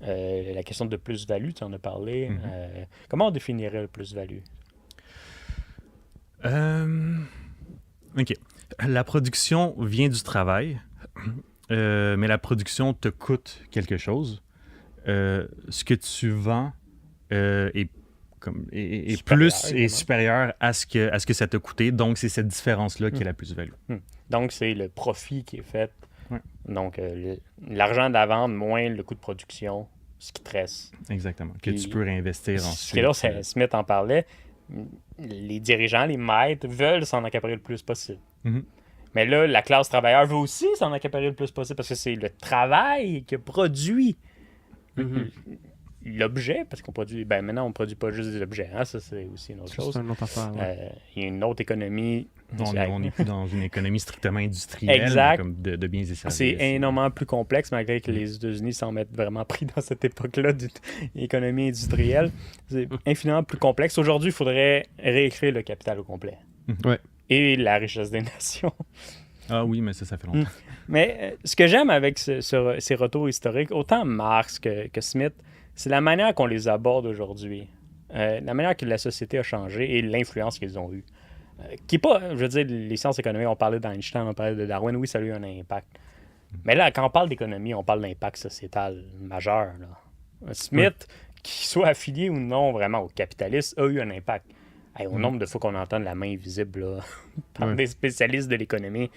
La question de plus-value, tu en as parlé. Comment on définirait le plus-value? OK. La production vient du travail, mais la production te coûte quelque chose. Ce que tu vends est supérieur à ce que ça t'a coûté. Donc, c'est cette différence-là qui est la plus-value. Donc, c'est le profit qui est fait. Ouais. Donc, l'argent de la vente moins le coût de production, ce qui te reste. Exactement. Que tu peux réinvestir ensuite. Là, Smith en parlait. Les dirigeants, les maîtres veulent s'en accaparer le plus possible. Mhm. Mais là, la classe travailleur veut aussi s'en accaparer le plus possible parce que c'est le travail qui produit l'objet, parce qu'on produit... Ben maintenant, on produit pas juste des objets. Hein? Ça, c'est aussi une autre chose. C'est une autre affaire. Ouais. Il y a une autre économie. On n'est plus dans une économie strictement industrielle, exact. comme de biens et services. C'est énormément plus complexe, malgré que les États-Unis s'en mettent vraiment pris dans cette époque-là d'économie industrielle. C'est infiniment plus complexe. Aujourd'hui, il faudrait réécrire le capital au complet. Ouais. Et la richesse des nations. Ah oui, mais ça fait longtemps. Mais ce que j'aime avec ces retours historiques, autant Marx que Smith, c'est la manière qu'on les aborde aujourd'hui. La manière que la société a changé et l'influence qu'ils ont eue. Qui est pas, je veux dire, les sciences économiques, on parlait d'Einstein, on parlait de Darwin, oui, ça a eu un impact. Mais là, quand on parle d'économie, on parle d'impact sociétal majeur. Là. Smith, qu'il soit affilié ou non vraiment au capitalisme, a eu un impact. Hey, au nombre de fois qu'on entend la main invisible là, par des spécialistes de l'économie,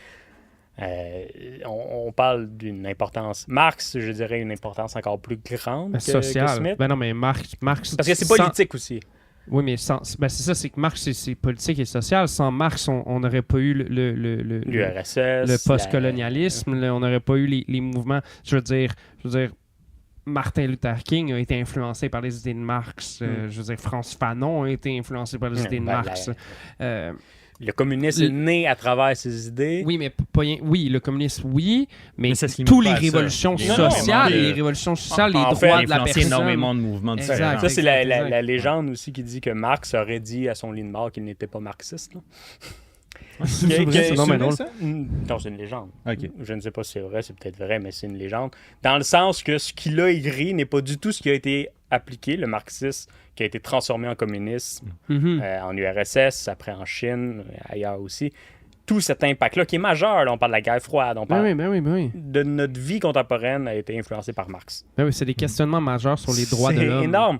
on parle d'une importance. Marx, je dirais, une importance encore plus grande que Smith. Ben non, mais Marx parce que c'est politique aussi. Oui, mais c'est ça, c'est que Marx, c'est politique et social. Sans Marx, on n'aurait pas eu l'URSS, le post-colonialisme, on n'aurait pas eu les mouvements. Je veux dire, Martin Luther King a été influencé par les idées de Marx. Je veux dire, Frantz Fanon a été influencé par les idées de Marx. Le communisme est né à travers ces idées. Oui, mais oui, le communisme, oui, mais toutes les révolutions sociales, les droits de la personne. Énormément de mouvements différents. Ça, c'est la légende aussi qui dit que Marx aurait dit à son lit de mort qu'il n'était pas marxiste. Là. C'est drôle. Non, c'est une légende. Okay. Je ne sais pas si c'est vrai, c'est peut-être vrai, mais c'est une légende. Dans le sens que ce qu'il a écrit n'est pas du tout ce qui a été appliqué, le marxisme qui a été transformé en communisme en URSS, après en Chine, ailleurs aussi. Tout cet impact-là qui est majeur, là, on parle de la guerre froide, on parle de notre vie contemporaine a été influencée par Marx. Ben oui, c'est des questionnements majeurs sur les droits de l'homme. C'est énorme.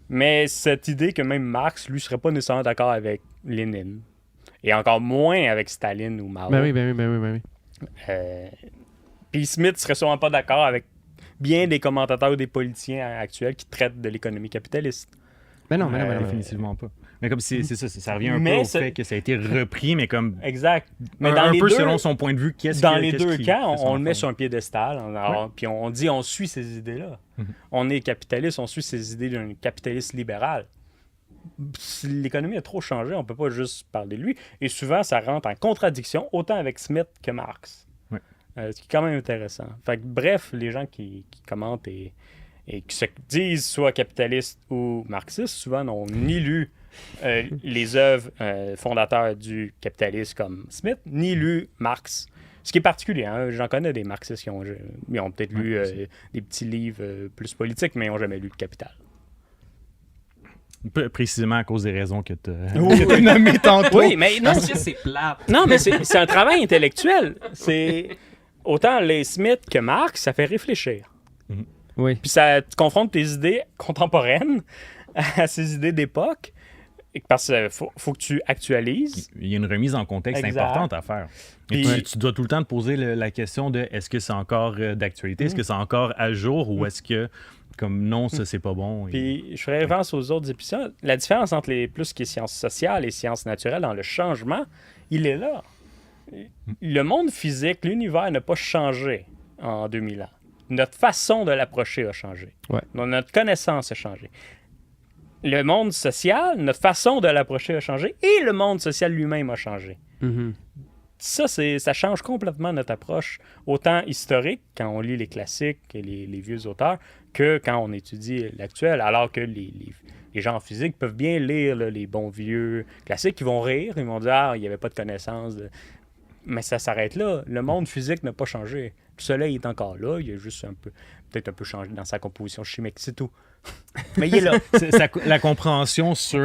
Mais cette idée que même Marx, lui, serait pas nécessairement d'accord avec Lénine. Et encore moins avec Staline ou Mao. Ben oui. Puis Smith serait sûrement pas d'accord avec bien des commentateurs ou des politiciens actuels qui traitent de l'économie capitaliste. Mais non, mais non, mais non. Définitivement pas. Mais comme c'est ça, ça revient un Mais peu au c'est- fait que ça a été repris, mais comme Exact. Mais un, dans un les peu deux, selon son point de vue, dans les deux qui cas, fait on le met son sur un piédestal, puis on dit on suit ces idées-là. Mhm. On est capitaliste, on suit ces idées d'un capitaliste libéral. Si l'économie a trop changé, on peut pas juste parler de lui. Et souvent, ça rentre en contradiction, autant avec Smith que Marx. Ouais. Ce qui est quand même intéressant. Fait que, bref, les gens qui commentent et qui se disent soit capitalistes ou marxistes, souvent n'ont ni lu les œuvres fondateurs du capitalisme comme Smith, ni lu Marx. Ce qui est particulier, hein? J'en connais des marxistes qui ont peut-être lu des petits livres plus politiques, mais ils n'ont jamais lu le Capital. Précisément à cause des raisons que tu Oui. as nommées tantôt. Oui, mais non, Parce que c'est plate. non, mais c'est un travail intellectuel. C'est autant les Smith que Marx, ça fait réfléchir. Oui. Puis ça tu confrontes tes idées contemporaines à ces idées d'époque. Parce qu'il faut que tu actualises. Il y a une remise en contexte Exact. importante à faire. Et Puis- tu dois tout le temps te poser la question de est-ce que c'est encore d'actualité, est-ce que c'est encore à jour ou est-ce que, comme non, ça c'est pas bon. Puis je ferai référence aux autres épisodes. La différence entre plus ce qui est sciences sociales et sciences naturelles dans le changement, il est là. Le monde physique, l'univers n'a pas changé en 2000 ans. Notre façon de l'approcher a changé. Ouais. Donc, notre connaissance a changé. Le monde social, notre façon de l'approcher a changé et le monde social lui-même a changé. Mhm. Ça change complètement notre approche, autant historique, quand on lit les classiques et les vieux auteurs, que quand on étudie l'actuel, alors que les gens en physique peuvent bien lire là, les bons vieux classiques, ils vont rire, ils vont dire « Ah, il n'y avait pas de connaissance. » Mais ça s'arrête là. Le monde physique n'a pas changé. Le soleil est encore là, il a juste peut-être un peu changé dans sa composition chimique, c'est tout. Mais il est là. La compréhension sur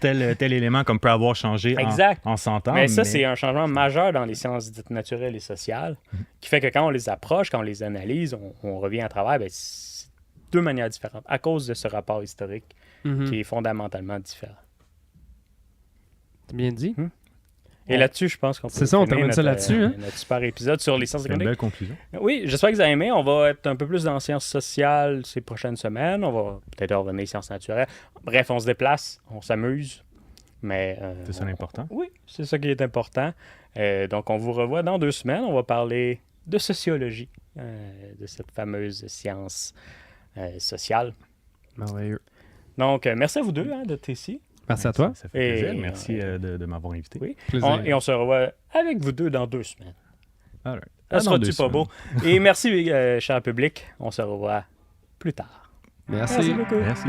tel élément comme peut avoir changé Exact. en 100 ans. Mais ça, c'est un changement majeur dans les sciences dites naturelles et sociales, qui fait que quand on les approche, quand on les analyse, on revient à travers, ben, c'est deux manières différentes, à cause de ce rapport historique Mhm. qui est fondamentalement différent. C'est bien dit. Et là-dessus, je pense qu'on peut C'est ça, on finir termine ça là-dessus, hein? notre super épisode sur les sciences C'est une économiques. belle conclusion. Oui, j'espère que vous avez aimé. On va être un peu plus dans les sciences sociales ces prochaines semaines. On va peut-être revenir aux sciences naturelles. Bref, on se déplace, on s'amuse. Mais C'est ça l'important. Oui, c'est ça qui est important. Donc, on vous revoit dans 2 semaines. On va parler de sociologie, de cette fameuse science sociale. Merveilleux. Donc, merci à vous deux d'être ici. Merci à toi. Ça fait plaisir. Et, Merci de m'avoir invité. Oui. Plaisir. Et on se revoit avec vous deux dans 2 semaines. All right. Ça Dans sera-tu 2 pas beau? Et merci, cher public. On se revoit plus tard. Merci. Merci beaucoup. Merci.